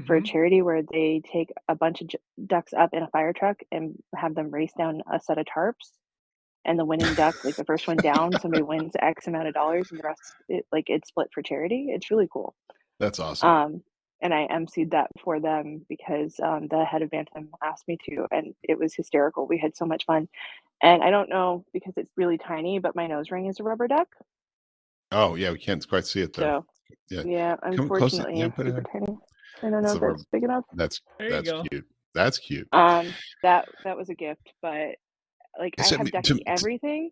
for a Hmm. charity where they take a bunch of ducks up in a fire truck and have them race down a set of tarps. And the winning duck, like the first one down, somebody wins X amount of dollars, and the rest, it's split for charity. It's really cool. That's awesome. Um, and I emceed that for them because the head of Bantam asked me to, and it was hysterical. We had so much fun. And I don't know because it's really tiny, but my nose ring is a rubber duck. Oh yeah, we can't quite see it though. So Yeah, yeah, come close. unfortunately, Yeah, it's put it super there. tiny. I don't know It's if the rub. that's big enough. That's There you that's go. cute. That's cute. That was a gift, but like I So, have ducky everything.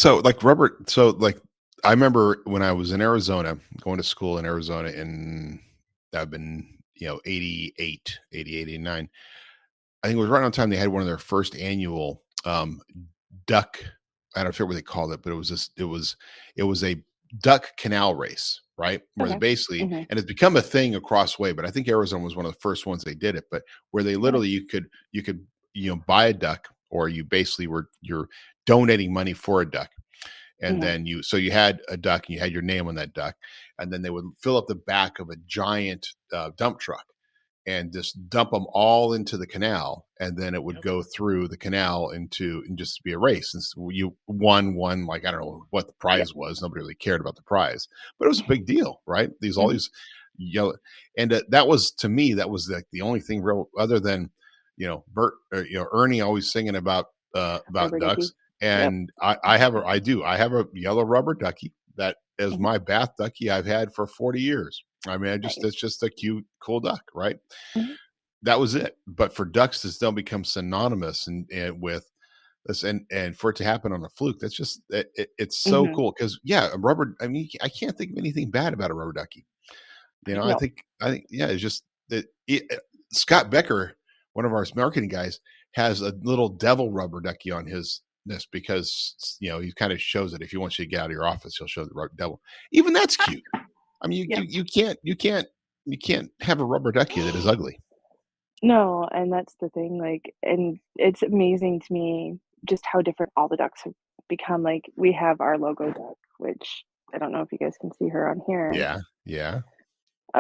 like rubber. So like I remember when I was in Arizona, going to school in Arizona, and that had been 88, 88, 89. I think it was right on time they had one of their first annual duck. I don't know what they called it, but it was a duck canal race. right? Where they Okay. basically, Mm-hmm. and it's become a thing across way, but I think Arizona was one of the first ones they did it, but where they literally, you could, buy a duck, or you basically you're donating money for a duck. And Mm-hmm. then so you had a duck and you had your name on that duck, and then they would fill up the back of a giant dump truck and just dump them all into the canal, and then it would go through the canal and just be a race. And so you won, like, I don't know what the prize was. Nobody really cared about the prize, but it was a big deal, right? All these yellow, and that was, to me, that was like the only thing real, other than Bert, Ernie always singing about Rubber ducks. ducky. And I have a yellow rubber ducky that is my bath ducky I've had for 40 years. I mean, Nice. it's just a cute, cool duck, right? Mm-hmm. That was it. But for ducks to still become synonymous and with this, and for it to happen on a fluke, that's just it's so Mm-hmm. cool. Because a rubber. I mean, I can't think of anything bad about a rubber ducky. I No. think it's just that Scott Becker, one of our marketing guys, has a little devil rubber ducky on his this, because he kind of shows it. If he wants you to get out of your office, he'll show the devil. Even that's cute. I mean, you can't have a rubber ducky that is ugly. No, and that's the thing. Like, and it's amazing to me just how different all the ducks have become. Like, we have our logo duck, which I don't know if you guys can see her on here. Yeah.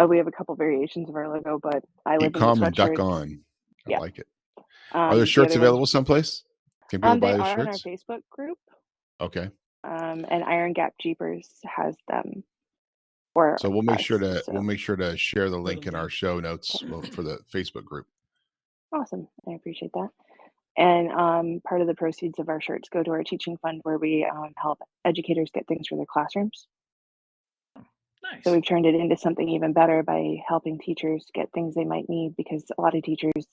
We have a couple variations of our logo, but I live Keep in the calm and duck sweatshirt. on. I Yeah. like it. Are there The shirts other one, available someplace? Can people buy they those are on our shirts? Facebook group. Okay. And Iron Gap Jeepers has them for So we'll make us. sure to So share the link in our show notes for the Facebook group. awesome. I appreciate that. And part of the proceeds of our shirts go to our teaching fund, where we help educators get things for their classrooms. Nice. So we've turned it into something even better by helping teachers get things they might need, because a lot of teachers,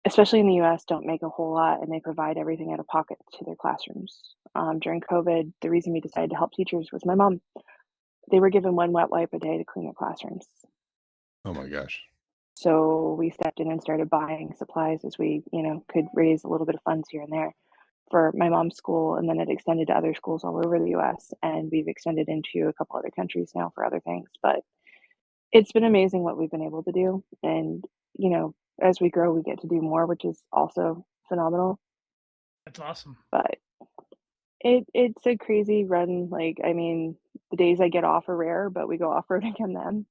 especially in the US, don't make a whole lot, and they provide everything out of pocket to their classrooms. During COVID, the reason we decided to help teachers was my mom. They were given one wet wipe a day to clean their classrooms. Oh my gosh. So we stepped in and started buying supplies as we, could raise a little bit of funds here and there for my mom's school, and then it extended to other schools all over the US, and we've extended into a couple other countries now for other things. But it's been amazing what we've been able to do, and as we grow, we get to do more, which is also phenomenal. That's awesome. But it's a crazy run. Like, I mean, the days I get off are rare, but we go off-road again then.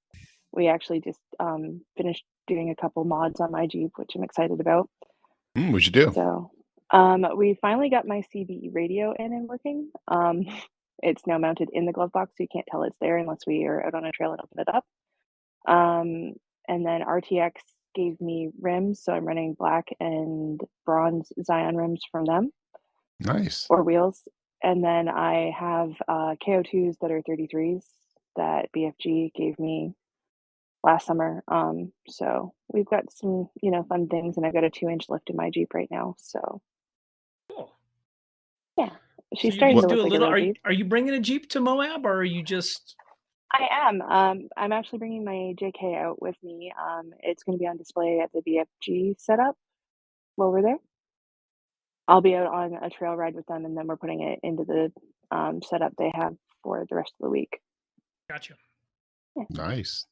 We actually just finished doing a couple mods on my Jeep, which I'm excited about. What'd you do? So we finally got my CBE radio in and working. It's now mounted in the glove box, so you can't tell it's there unless we are out on a trail and open it up. And then RTX gave me rims, so I'm running black and bronze Zion rims from them. Nice. Or wheels. And then I have KO2s that are 33s that BFG gave me last summer. So we've got some, fun things, and I've got a 2-inch lift in my Jeep right now. So Cool. yeah, she's So starting you to do look a like little. a real Jeep. Are you bringing a Jeep to Moab, or are you just? I am. I'm actually bringing my JK out with me. It's going to be on display at the BFG setup while we're there. I'll be out on a trail ride with them, and then we're putting it into the setup they have for the rest of the week. Gotcha. Yeah. Nice.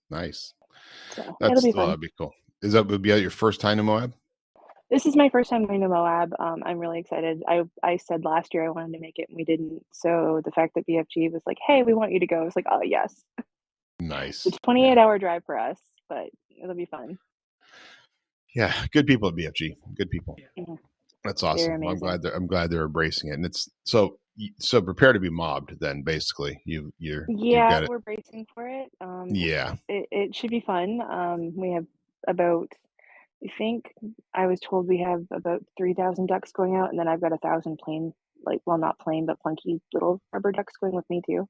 So it'll be fun. That'd be cool. Would be your first time in Moab? This is my first time going to Moab. I'm really excited. I said last year I wanted to make it, and we didn't. So the fact that BFG was like, "Hey, we want you to go," I was like, "Oh yes." Nice. It's a 28-hour drive for us, but it'll be fun. Yeah, good people at BFG. Good people. Mhm. That's awesome. They're Well, amazing. I'm glad they're embracing it, and it's so prepare to be mobbed. Then basically, you've got it. We're bracing for it. Yeah. It should be fun. We have about, I think I was told we have about 3,000 ducks going out, and then I've got 1,000 plain, not plain, but plunky little rubber ducks going with me too.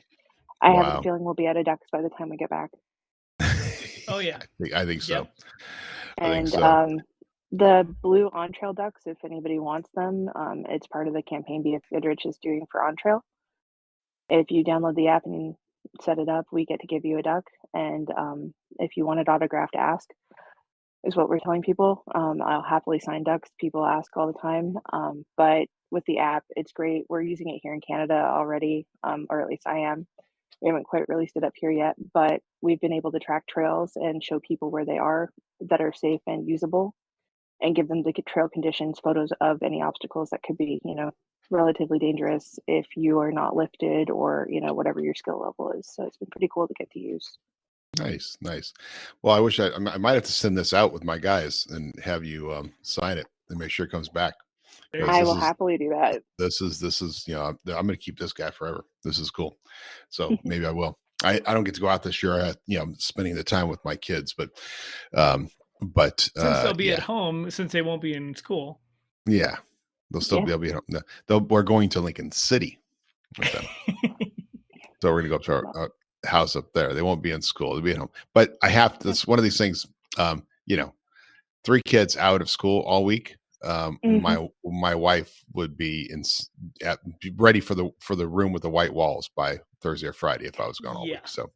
I have a Wow. feeling we'll be out of ducks by the time we get back. Oh yeah. I think so. Yep. I think And so. the blue on-trail ducks, if anybody wants them, it's part of the campaign BF Goodrich is doing for on-trail. If you download the app and set it up, we get to give you a duck. And if you want it autographed, ask, is what we're telling people. I'll happily sign ducks. People ask all the time. But with the app, it's great. We're using it here in Canada already, or at least I am. We haven't quite released it up here yet, but we've been able to track trails and show people where they are that are safe and usable, and give them the trail conditions, photos of any obstacles that could be, relatively dangerous if you are not lifted or, whatever your skill level is. So it's been pretty cool to get to use. Nice, nice. Well, I wish I might have to send this out with my guys and have you sign it and make sure it comes back. I will happily do that. This is I'm going to keep this guy forever. This is cool. So maybe I will. I don't get to go out this year. I'm spending the time with my kids, but since they'll be at home, since they won't be in school. Yeah, they'll still be able to be home. We're going to Lincoln City with them. So we're going to go up to our house up there. They won't be in school. They'll be at home. But I have to, it's one of these things, 3 kids out of school all week. My wife would be ready for the room with the white walls by Thursday or Friday if I was gone all week. So,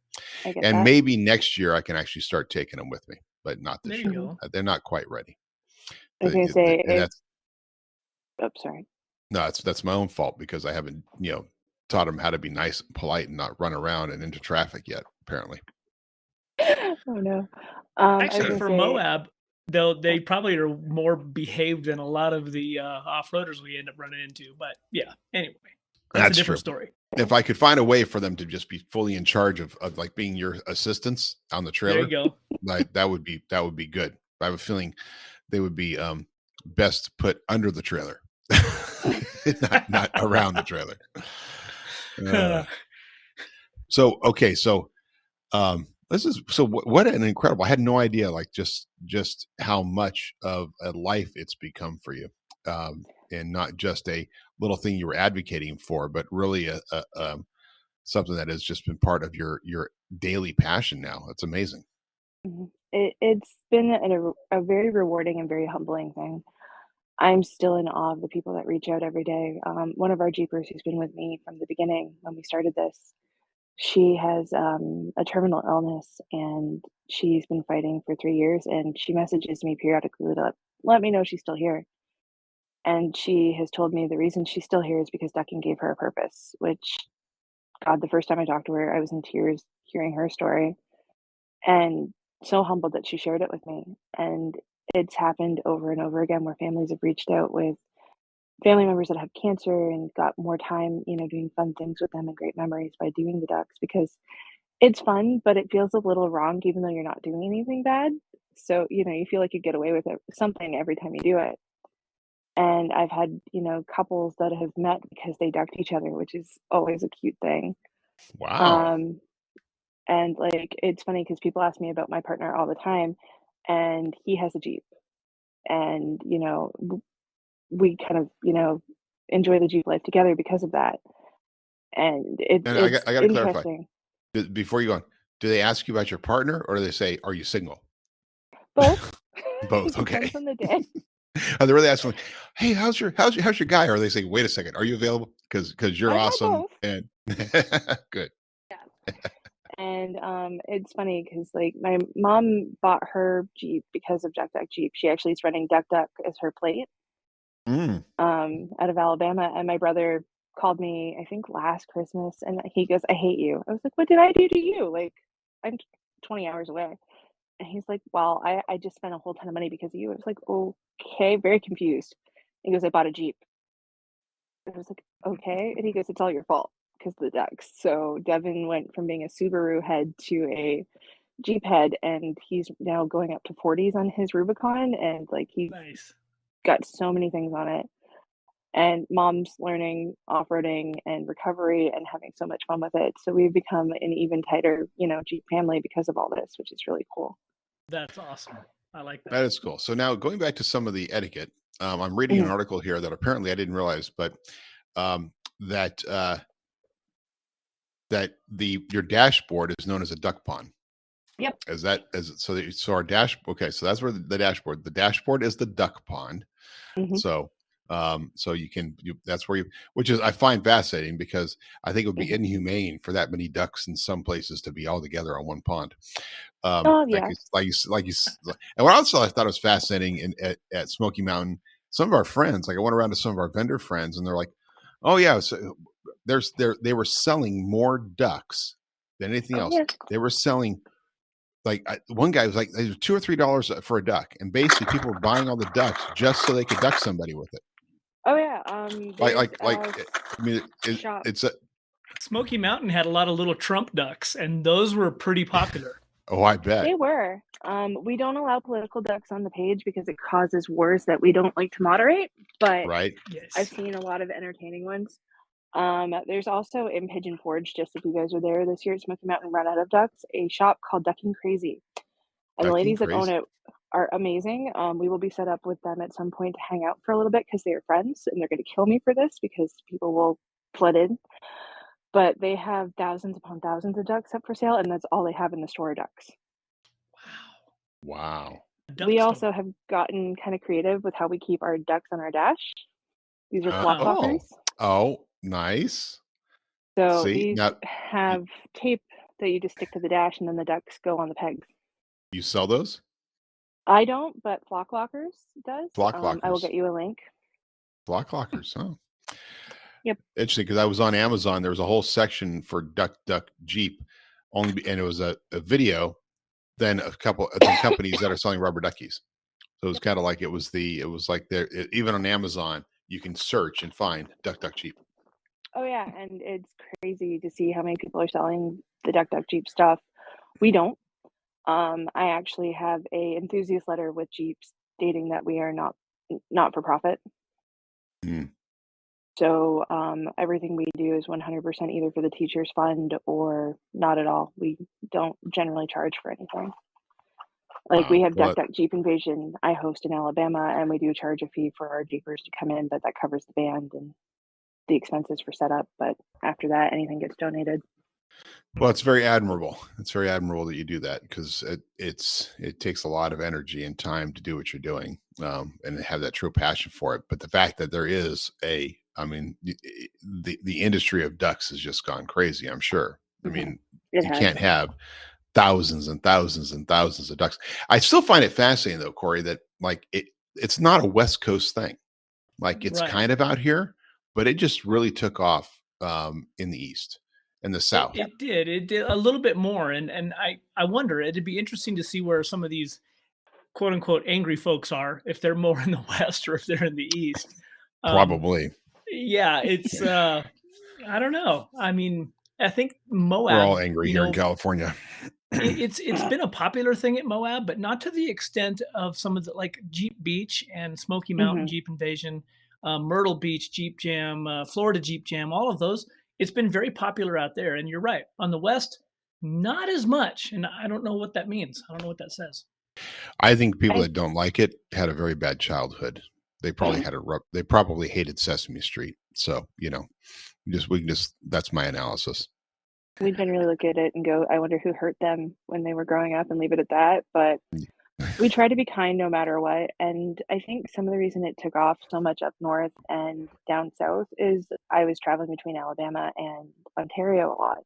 and maybe next year I can actually start taking them with me, but not this year. They're not quite ready. I was going to say, sorry. No, that's my own fault because I haven't, taught them how to be nice and polite and not run around and into traffic yet, apparently. Oh no. Actually, for Moab, they probably are more behaved than a lot of the off-roaders we end up running into. But yeah, anyway, that's a different story. If I could find a way for them to just be fully in charge of like being your assistants on the trailer, there you go. Like that would be good. I have a feeling they would be best put under the trailer, not around the trailer. What an incredible, I had no idea like just how much of a life it's become for you, and not just a little thing you were advocating for, but really a something that has just been part of your daily passion now. It's amazing. It's been a very rewarding and very humbling thing. I'm still in awe of the people that reach out every day. One of our Jeepers who's been with me from the beginning when we started this, she has a terminal illness and she's been fighting for 3 years, and she messages me periodically to let me know she's still here. And she has told me the reason she's still here is because ducking gave her a purpose, which, God, the first time I talked to her, I was in tears hearing her story and so humbled that she shared it with me. And it's happened over and over again where families have reached out with family members that have cancer and got more time, doing fun things with them and great memories by doing the ducks, because it's fun, but it feels a little wrong even though you're not doing anything bad. So, you feel like you get away with something every time you do it. And I've had, couples that have met because they ducked each other, which is always a cute thing. Wow. And like, it's funny because people ask me about my partner all the time, and he has a Jeep. And, we kind of, enjoy the Jeep life together because of that. And it's I got to clarify interesting. before you go on. Do they ask you about your partner, or do they say, "Are you single"? Both. Both. Okay. Depends on the day. Are they really asking, like, "Hey, how's your guy?" Or are they saying, "Wait a second, are you available? Because you're awesome." And good. Yeah. And it's funny because like my mom bought her Jeep because of Duck Duck Jeep. She actually is running Duck Duck as her plate. Out of Alabama, and my brother called me, I think last Christmas, and he goes, "I hate you." I was like, "What did I do to you? Like, I'm 20 hours away." And he's like, "Well, I just spent a whole ton of money because of you." I was like, "Okay," very confused. He goes, "I bought a Jeep." I was like, "Okay," and he goes, "It's all your fault because of the ducks." So Devin went from being a Subaru head to a Jeep head, and he's now going up to 40s on his Rubicon, and like he's got so many things on it. And mom's learning off-roading and recovery and having so much fun with it. So we've become an even tighter, Jeep family because of all this, which is really cool. That's awesome. I like that. That is cool. So now going back to some of the etiquette, I'm reading an article here that apparently I didn't realize, but that your dashboard is known as a duck pond. Yep. So our dash. Okay, so that's where the dashboard is the duck pond. So that's where which is I find fascinating because I think it would be inhumane for that many ducks in some places to be all together on one pond. Yeah. And what also I thought was fascinating at Smoky Mountain, some of our friends, like I went around to some of our vendor friends, and they're like, "Oh yeah, so they were selling more ducks than anything Oh else. yeah. They were selling one guy was like, it was $2 or $3 for a duck, and basically people were buying all the ducks just so they could duck somebody with it. Oh yeah. I mean, shop. it's a. Smoky Mountain had a lot of little Trump ducks, and those were pretty popular. Oh, I bet They were. We don't allow political ducks on the page because it causes wars that we don't like to moderate. But right. Yes. I've seen a lot of entertaining ones. There's also in Pigeon Forge, just if you guys are there this year at Smoky Mountain Run Out of Ducks, a shop called Ducking Crazy. And the ladies that own it are amazing. We will be set up with them at some point to hang out for a little bit because they are friends and they're going to kill me for this because people will flood in. But they have thousands upon thousands of ducks up for sale, and that's all they have in the store are ducks. Wow. We also have gotten kind of creative with how we keep our ducks on our dash. These are flock walkers. Oh, nice. So these have tape that you just stick to the dash, and then the ducks go on the pegs. You sell those? I don't, but Flock Lockers does. Flock Lockers. I will get you a link. Flock Lockers, huh? Yep. Interesting, because I was on Amazon. There was a whole section for Duck Jeep, and it was a video. Then a couple of companies that are selling rubber duckies. So it was kind of like even on Amazon you can search and find Duck Jeep. Oh yeah, and it's crazy to see how many people are selling the Duck Jeep stuff. We don't. I actually have a enthusiast letter with Jeep stating that we are not for profit. Mm. So everything we do is 100% either for the teachers fund or not at all. We don't generally charge for anything. Like we have Duck Jeep Invasion I host in Alabama, and we do charge a fee for our Jeepers to come in, but that covers the band and the expenses for setup. But after that, anything gets donated. Well, it's very admirable. It's very admirable that you do that because it takes a lot of energy and time to do what you're doing, and have that true passion for it. But the fact that there is the industry of ducks has just gone crazy. I'm sure. I mean, you can't have thousands and thousands and thousands of ducks. I still find it fascinating though, Corey, that it's not a West Coast thing. Like it's kind of out here, but it just really took off in the East. In the South. It did a little bit more. And I wonder, it'd be interesting to see where some of these quote unquote angry folks are, if they're more in the West or if they're in the East. Probably. Yeah, it's, I don't know. I mean, I think Moab. We're all angry here in California. It's been a popular thing at Moab, but not to the extent of some of the like Jeep Beach and Smoky Mountain Jeep Invasion, Myrtle Beach Jeep Jam, Florida Jeep Jam, all of those. It's been very popular out there, and you're right. On the West, not as much, and I don't know what that means. I don't know what that says. I think people that don't like it had a very bad childhood. They probably they probably hated Sesame Street. So, that's my analysis. We generally look at it and go, I wonder who hurt them when they were growing up, and leave it at that. But we try to be kind no matter what. And I think some of the reason it took off so much up north and down south is I was traveling between Alabama and Ontario a lot.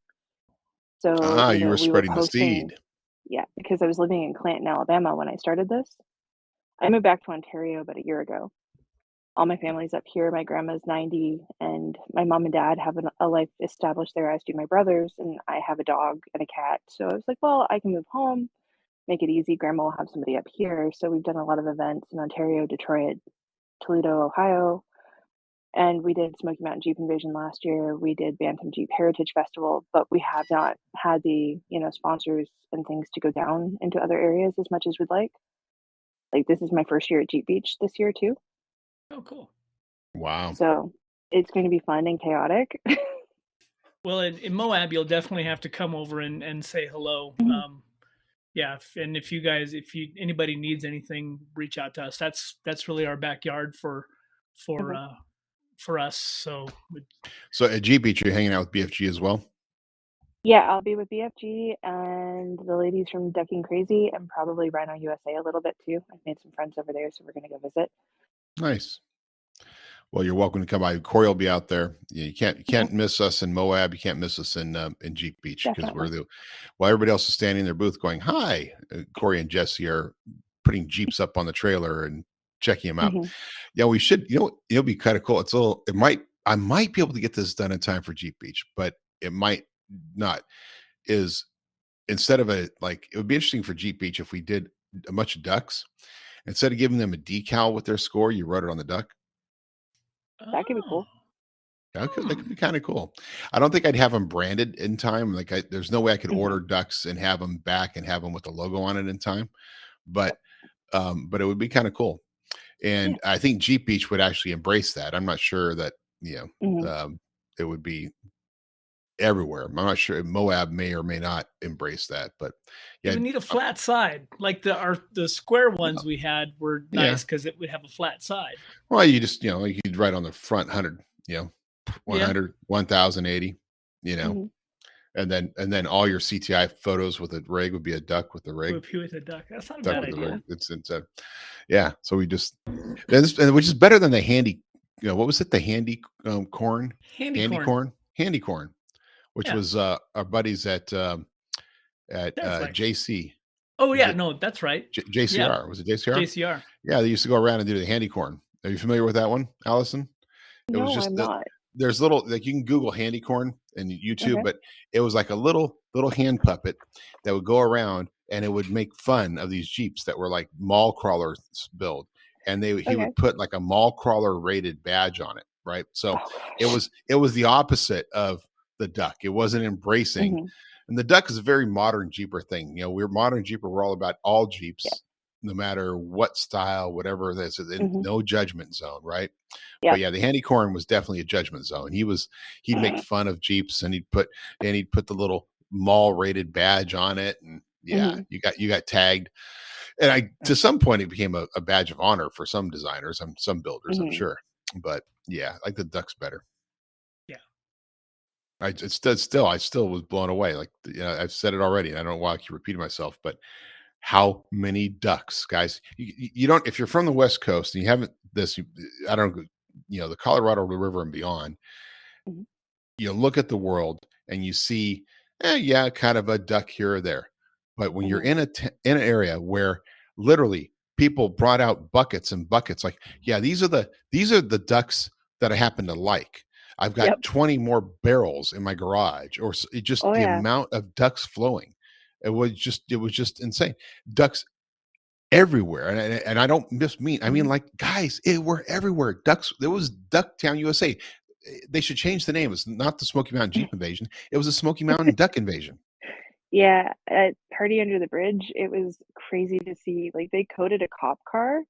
So you were spreading the seed. Yeah, because I was living in Clanton, Alabama when I started this. I moved back to Ontario about a year ago. All my family's up here. My grandma's 90, and my mom and dad have a life established there, as do my brothers, and I have a dog and a cat. So I was like, well, I can move home. Make it easy. Grandma will have somebody up here. So we've done a lot of events in Ontario, Detroit, Toledo, Ohio. And we did Smoky Mountain Jeep Invasion last year. We did Bantam Jeep Heritage Festival, but we have not had the, sponsors and things to go down into other areas as much as we'd like. Like this is my first year at Jeep Beach this year too. Oh, cool. Wow. So it's going to be fun and chaotic. Well, in Moab, you'll definitely have to come over and say hello. Yeah, and if anybody needs anything, reach out to us. That's really our backyard for us. So at Jeep Beach, you're hanging out with BFG as well? Yeah, I'll be with BFG and the ladies from Ducking Crazy, and probably Rhino USA a little bit too. I've made some friends over there, so we're going to go visit. Nice. Well, you're welcome to come by. Corey will be out there. You can't miss us in Moab. You can't miss us in Jeep Beach because while everybody else is standing in their booth going, "Hi," Corey and Jesse are putting Jeeps up on the trailer and checking them out. Yeah, we should. It'll be kind of cool. I might be able to get this done in time for Jeep Beach, but it might not. is instead of it would be interesting for Jeep Beach if we did a bunch of ducks. Instead of giving them a decal with their score, you wrote it on the duck. That could be cool. That could be kind of cool. I don't think I'd have them branded in time. There's no way I could Mhm. order ducks and have them back and have them with the logo on it in time. But it would be kind of cool. And I think Jeep Beach would actually embrace that. I'm not sure that, Mhm. it would be everywhere. I'm not sure Moab may or may not embrace that, but You yeah, would need a flat side, like the square ones we had were Yeah. nice because it would have a flat side. well, you just, like you'd write on the front 100, Yeah. 100, 1080, Mhm. and then all your CTI photos with a rig would be a duck with the rig. With a duck. That's not a Duck bad with the idea. rig. It's yeah. So we just, which is better than the handy, what was it? The handy corn, Handy corn. handy corn, which Yeah. was our buddies at That's like, JC. oh yeah, J- no, that's right. JCR. Was it JCR? JCR. Yeah, they used to go around and do the handy corn. Are you familiar with that one, Allison? It was No, just I'm not. there's little, like, you can Google handy corn and YouTube, Okay. but it was like a little hand puppet that would go around and it would make fun of these Jeeps that were like mall crawlers build, and he Okay. would put like a mall crawler rated badge on it, right? So Oh it was the opposite of the duck. It wasn't embracing. Mhm. And the duck is a very modern Jeeper thing. We're modern Jeeper. We're all about all Jeeps, no matter what style, whatever it is. Mhm. No judgment zone, right? Yeah. But yeah, the handy corn was definitely a judgment zone. He'd make fun of Jeeps, and he'd put the little mall rated badge on it, and yeah, Mhm. you got tagged. And to some point it became a badge of honor for some designers and some builders, I'm Mhm. sure. But yeah, I like the ducks better. Yeah. I still was blown away. Like, I've said it already, and I don't know why I keep repeating myself, but how many ducks, guys? You don't, if you're from the West Coast and you haven't I don't, the Colorado River and beyond, Mhm. you look at the world and you see, yeah, kind of a duck here or there. But when you're Mhm. in an area where literally people brought out buckets and buckets, like, yeah, these are the ducks that I happen to like. I've got Yep. 20 more barrels in my garage, or just Oh the yeah. amount of ducks flowing. It was just insane. Ducks everywhere, and I don't just mean, I mean, Mhm. like, guys, we're everywhere. Ducks. There was Ducktown, USA. They should change the name. It's not the Smoky Mountain Jeep invasion. It was the Smoky Mountain Duck invasion. Yeah, at Party Under the Bridge, it was crazy to see. Like, they coded a cop car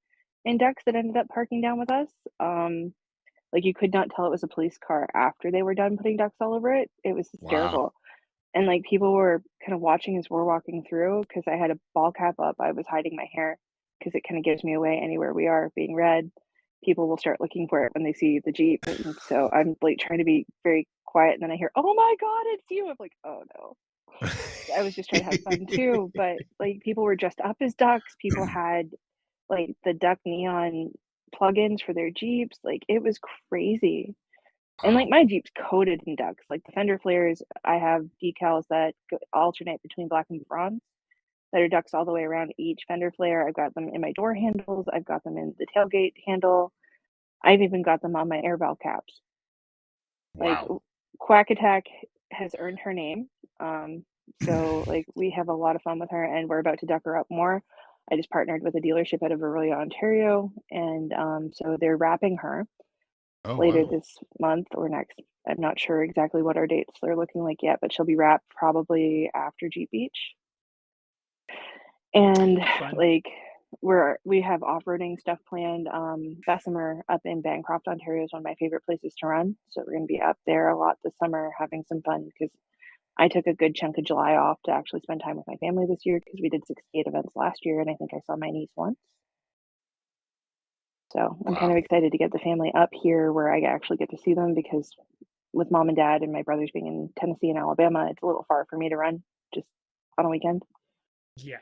in ducks that ended up parking down with us. Like, you could not tell it was a police car after they were done putting ducks all over it. It was Wow. hysterical. And, like, people were kind of watching as we're walking through because I had a ball cap up. I was hiding my hair because it kind of gives me away anywhere we are being red. People will start looking for it when they see the Jeep. And so I'm like trying to be very quiet. And then I hear, oh my God, it's you. I'm like, oh no. I was just trying to have fun too. But like people were dressed up as ducks. People had like the duck neon plugins for their Jeeps. Like it was crazy. And like Wow. my Jeep's coated in ducks. Like the fender flares, I have decals that alternate between black and bronze that are ducks all the way around each fender flare. I've got them in my door handles. I've got them in the tailgate handle. I've even got them on my air valve caps. Like Wow. Quack Attack has earned her name. So like we have a lot of fun with her, and we're about to duck her up more. I just partnered with a dealership out of Aurelia, Ontario, and so they're wrapping her Oh, later wow. this month or next. I'm not sure exactly what our dates they're looking like yet, but she'll be wrapped probably after Jeep Beach. And Fun. like we have off-roading stuff planned. Bessemer up in Bancroft, Ontario is one of my favorite places to run. So we're gonna be up there a lot this summer having some fun because I took a good chunk of July off to actually spend time with my family this year because we did 68 events last year and I think I saw my niece once. So I'm kind of Wow. excited to get the family up here where I actually get to see them because with mom and dad and my brothers being in Tennessee and Alabama, it's a little far for me to run just on a weekend. Yeah.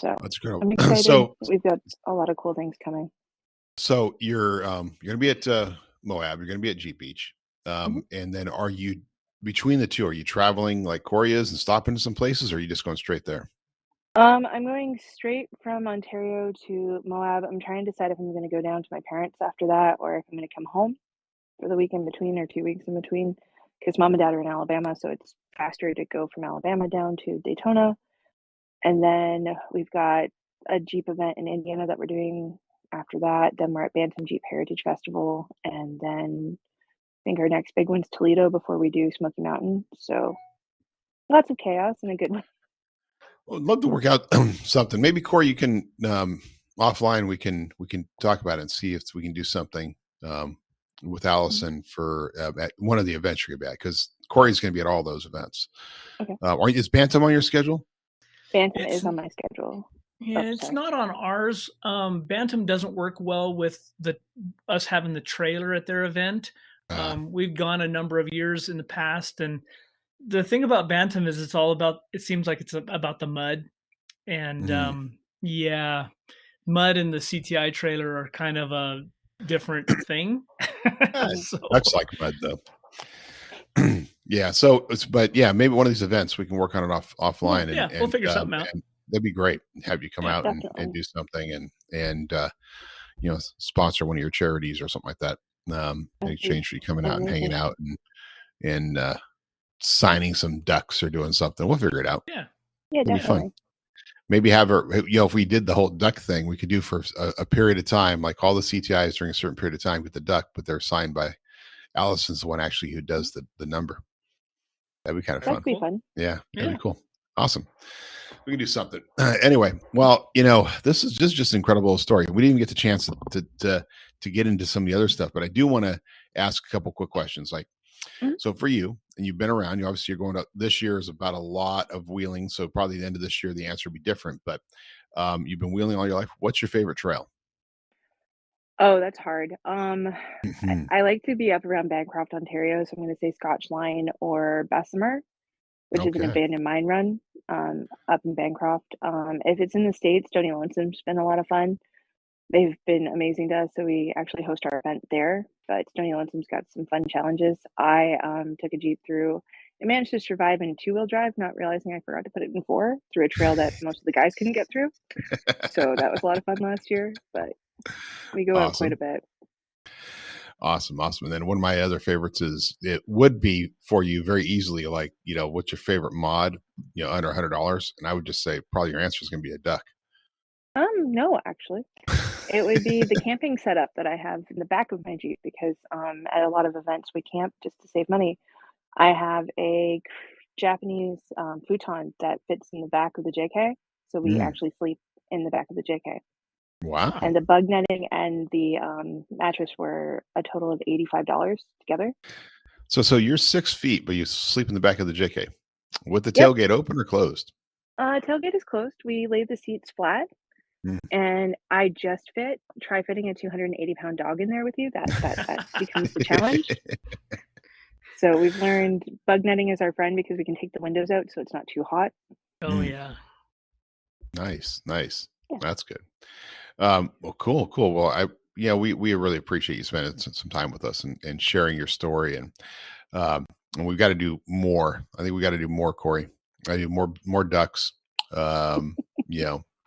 So That's great. I'm excited. So We've got a lot of cool things coming. you're gonna be at Moab. You're gonna be at Jeep Beach. Mhm. And then are you, between the two? Are you traveling like Corey is and stopping to some places, or are you just going straight there? I'm going straight from Ontario to Moab. I'm trying to decide if I'm going to go down to my parents after that or if I'm going to come home for the week in between or 2 weeks in between. because mom and dad are in Alabama, so it's faster to go from Alabama down to Daytona. And then we've got a Jeep event in Indiana that we're doing after that. Then we're at Bantam Jeep Heritage Festival. And then I think our next big one's Toledo before we do Smoky Mountain. So lots of chaos and a good one. Well, I'd love to work out something. Maybe Corey, you can offline. We can talk about it and see if we can do something with Allison for at one of the events you're going to be at, because Corey's going to be at all those events. Okay. Is Bantam on your schedule? Bantam is on my schedule. Yeah, it's not on ours. Bantam doesn't work well with us having the trailer at their event. We've gone a number of years in the past, and the thing about Bantam is it seems like it's about the mud, and mud and the CTI trailer are kind of a different thing. So. That's like mud though. Yeah. So, but yeah, maybe one of these events we can work on it offline. Yeah, we'll figure something out. That'd be great. Have you come out and do something and sponsor one of your charities or something like that. In exchange for you coming out and hanging out and signing some ducks or doing something. We'll figure it out. Yeah, it'll be fun. Maybe have her, if we did the whole duck thing, we could do for a period of time, like all the CTIs during a certain period of time with the duck, but they're signed by Allison's the one actually who does the number. That'd be kind of fun. That'd be fun. Yeah, that'd be cool. Awesome. We can do something. Anyway, well, this is just an incredible story. We didn't even get the chance to get into some of the other stuff, but I do want to ask a couple quick questions. Like, so for you, and you've been around, you're going up. This year is about a lot of wheeling, so probably the end of this year the answer will be different. But you've been wheeling all your life. What's your favorite trail? Oh, that's hard. I like to be up around Bancroft, Ontario, so I'm going to say Scotch Line or Bessemer, which is an abandoned mine run up in Bancroft. If it's in the States, Stony Lonesome's been a lot of fun. They've been amazing to us, so we actually host our event there. But Stony Lonesome's got some fun challenges. I took a Jeep through. I managed to survive in 2-wheel drive, not realizing I forgot to put it in 4 through a trail that most of the guys couldn't get through. So that was a lot of fun last year. But we go out quite a bit. Awesome. And then one of my other favorites is, it would be for you very easily, like, what's your favorite mod, under $100? And I would just say probably your answer is going to be a duck. No, actually. It would be the camping setup that I have in the back of my Jeep, because at a lot of events we camp just to save money. I have a Japanese futon that fits in the back of the JK. So we actually sleep in the back of the JK. Wow. And the bug netting and the mattress were a total of $85 together. So you're 6 feet, but you sleep in the back of the JK. With the tailgate open or closed? Tailgate is closed. We lay the seats flat. And I just try fitting a 280-pound dog in there with you. That becomes the challenge. So we've learned bug netting is our friend because we can take the windows out so it's not too hot. Oh, yeah. Nice. Yeah. That's good. Well, cool. Well, we really appreciate you spending some time with us and sharing your story. And we've got to do more. I think we got to do more, Corey. I do more ducks.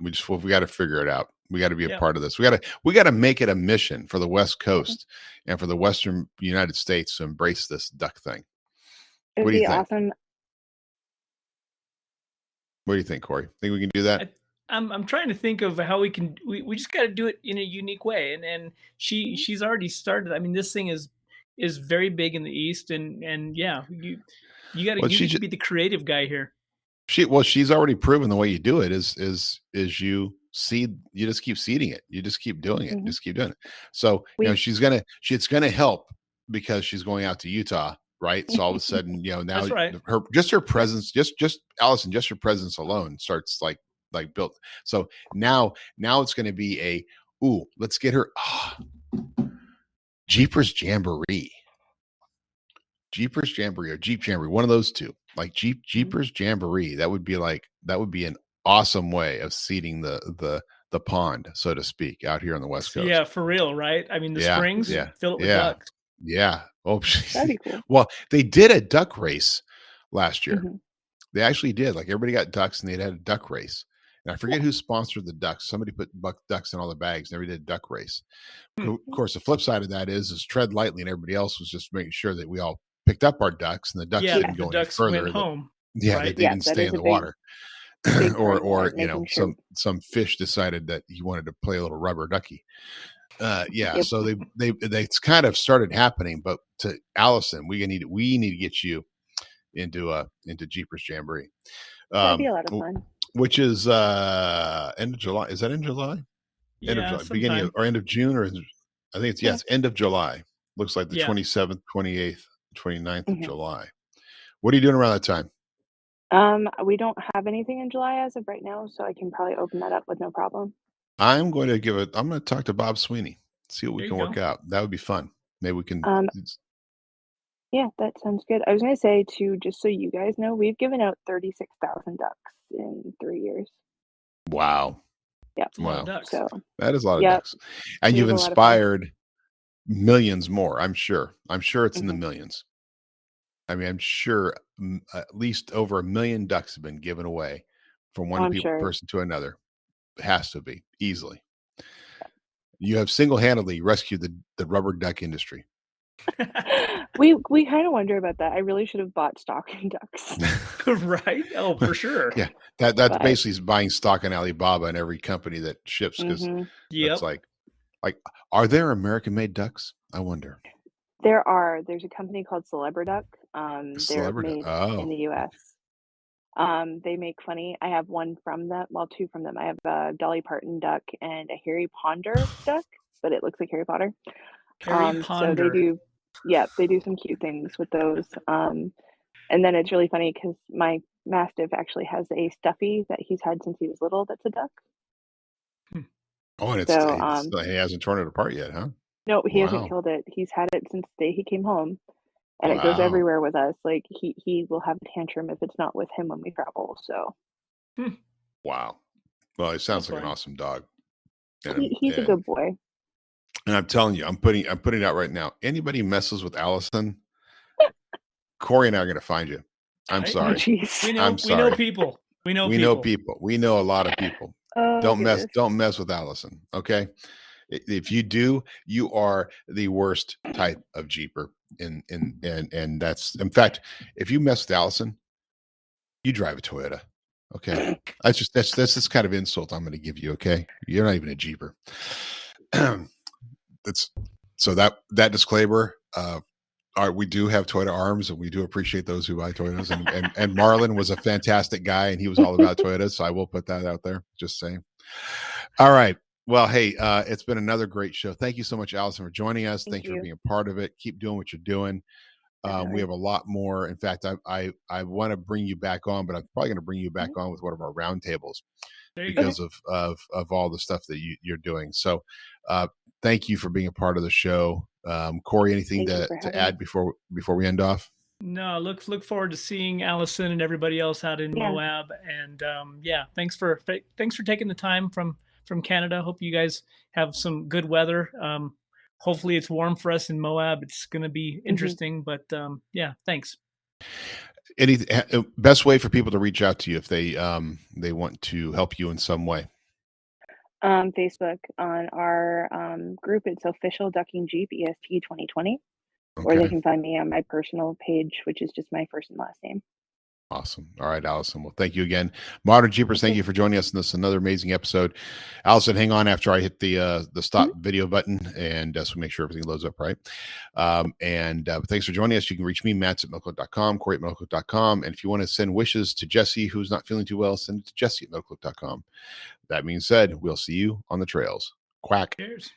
We got to figure it out. We got to be a part of this. We got to make it a mission for the West Coast and for the Western United States to embrace this duck thing. It would be awesome. What do you think, Corey? Think we can do that? I'm trying to think of how we can. We just got to do it in a unique way. And she's already started. I mean, this thing is very big in the East, and yeah, you got to be the creative guy here. She's already proven the way you do it is you seed. You just keep seeding it. You just keep doing it. Just keep doing it. So it's gonna help because she's going out to Utah, right? So all of a sudden, now her presence, just Allison, just her presence alone starts like built. So now it's going to be let's get her Jeepers Jamboree or Jeep Jamboree, one of those two. Like Jeepers Jamboree, that would be an awesome way of seeding the pond, so to speak, out here on the West Coast. Yeah, for real, right? I mean, the springs, fill it with ducks. Yeah. Oh, that'd be cool. Well, they did a duck race last year. They actually did. Like, everybody got ducks, and they had a duck race. And I forget who sponsored the ducks. Somebody put ducks in all the bags, and everybody did a duck race. Of course, the flip side of that is tread lightly, and everybody else was just making sure that we all picked up our ducks, and the ducks didn't the go any ducks further. went home. They right? didn't stay in the water. big part of or that, you know, making sure. some fish decided that he wanted to play a little rubber ducky. Yep. So it's kind of started happening. But to Allison, we need to get you into Jeepers Jamboree. That'd be a lot of fun. Which is end of July. Is that in July? End of July, beginning of, or end of June, or I think it's end of July. Looks like the 27th, 28th, 29th of July. What are you doing around that time? We don't have anything in July as of right now, so I can probably open that up with no problem. I'm going to talk to Bob Sweeney, see what we can work out. That would be fun. Maybe we can. Yeah, that sounds good. I was going to say too, just so you guys know, we've given out 36,000 ducks in 3 years. Wow. Yeah. Wow. So that is a lot of ducks. And you've inspired millions more, I'm sure. I'm sure it's in the millions. I mean, I'm sure at least over 1 million ducks have been given away from one person to another. It has to be, easily. You have single-handedly rescued the rubber duck industry. We kind of wonder about that. I really should have bought stock in ducks. Right? Oh, for sure. Yeah. That's basically buying stock in Alibaba and every company that ships, because it's like, are there American-made ducks? I wonder. There's a company called Celebriduck. They're made in the US. They make funny. I have one from them. Well, two from them. I have a Dolly Parton duck and a Harry Potter duck, but it looks like Harry Potter. So they do some cute things with those. And then it's really funny because my Mastiff actually has a stuffy that he's had since he was little. That's a duck. Oh, and he hasn't torn it apart yet, huh? No, he hasn't killed it. He's had it since the day he came home, and it goes everywhere with us. Like he will have a tantrum if it's not with him when we travel. So, wow. Well, it sounds like an awesome dog. He's a good boy. And I'm telling you, I'm putting it out right now. Anybody messes with Allison, Corey and I are going to find you. I'm sorry. I'm sorry. We know people. We know people. We know a lot of people. Don't mess with Allison. Okay. If you do, you are the worst type of Jeeper. And that's, in fact, if you mess with Allison, you drive a Toyota. Okay. That's this kind of insult I'm going to give you. Okay. You're not even a Jeeper. So that disclaimer, we do have Toyota arms, and we do appreciate those who buy Toyotas. And Marlon was a fantastic guy, and he was all about Toyotas. So I will put that out there. Just saying. All right. Well, hey, it's been another great show. Thank you so much, Allison, for joining us. Thank you for being a part of it. Keep doing what you're doing. We have a lot more. In fact, I want to bring you back on, but I'm probably going to bring you back on with one of our roundtables because of all the stuff that you're doing. So thank you for being a part of the show. Corey, anything to add before we end off? No, look forward to seeing Allison and everybody else out in Moab. And thanks for taking the time from Canada. Hope you guys have some good weather. Hopefully it's warm for us in Moab. It's going to be interesting, but thanks. Any best way for people to reach out to you if they want to help you in some way? Facebook on our group. It's Official Ducking Jeep EST 2020, or they can find me on my personal page, which is just my first and last name. Awesome. All right, Allison. Well, thank you again. Modern Jeepers, thank you for joining us in this another amazing episode. Allison, hang on after I hit the stop video button, and so we make sure everything loads up right. Thanks for joining us. You can reach me, Mats@milklook.com, Corey at milklook.com. And if you want to send wishes to Jesse, who's not feeling too well, send it to Jesse at milklook.com. That being said, we'll see you on the trails. Quack. Cheers.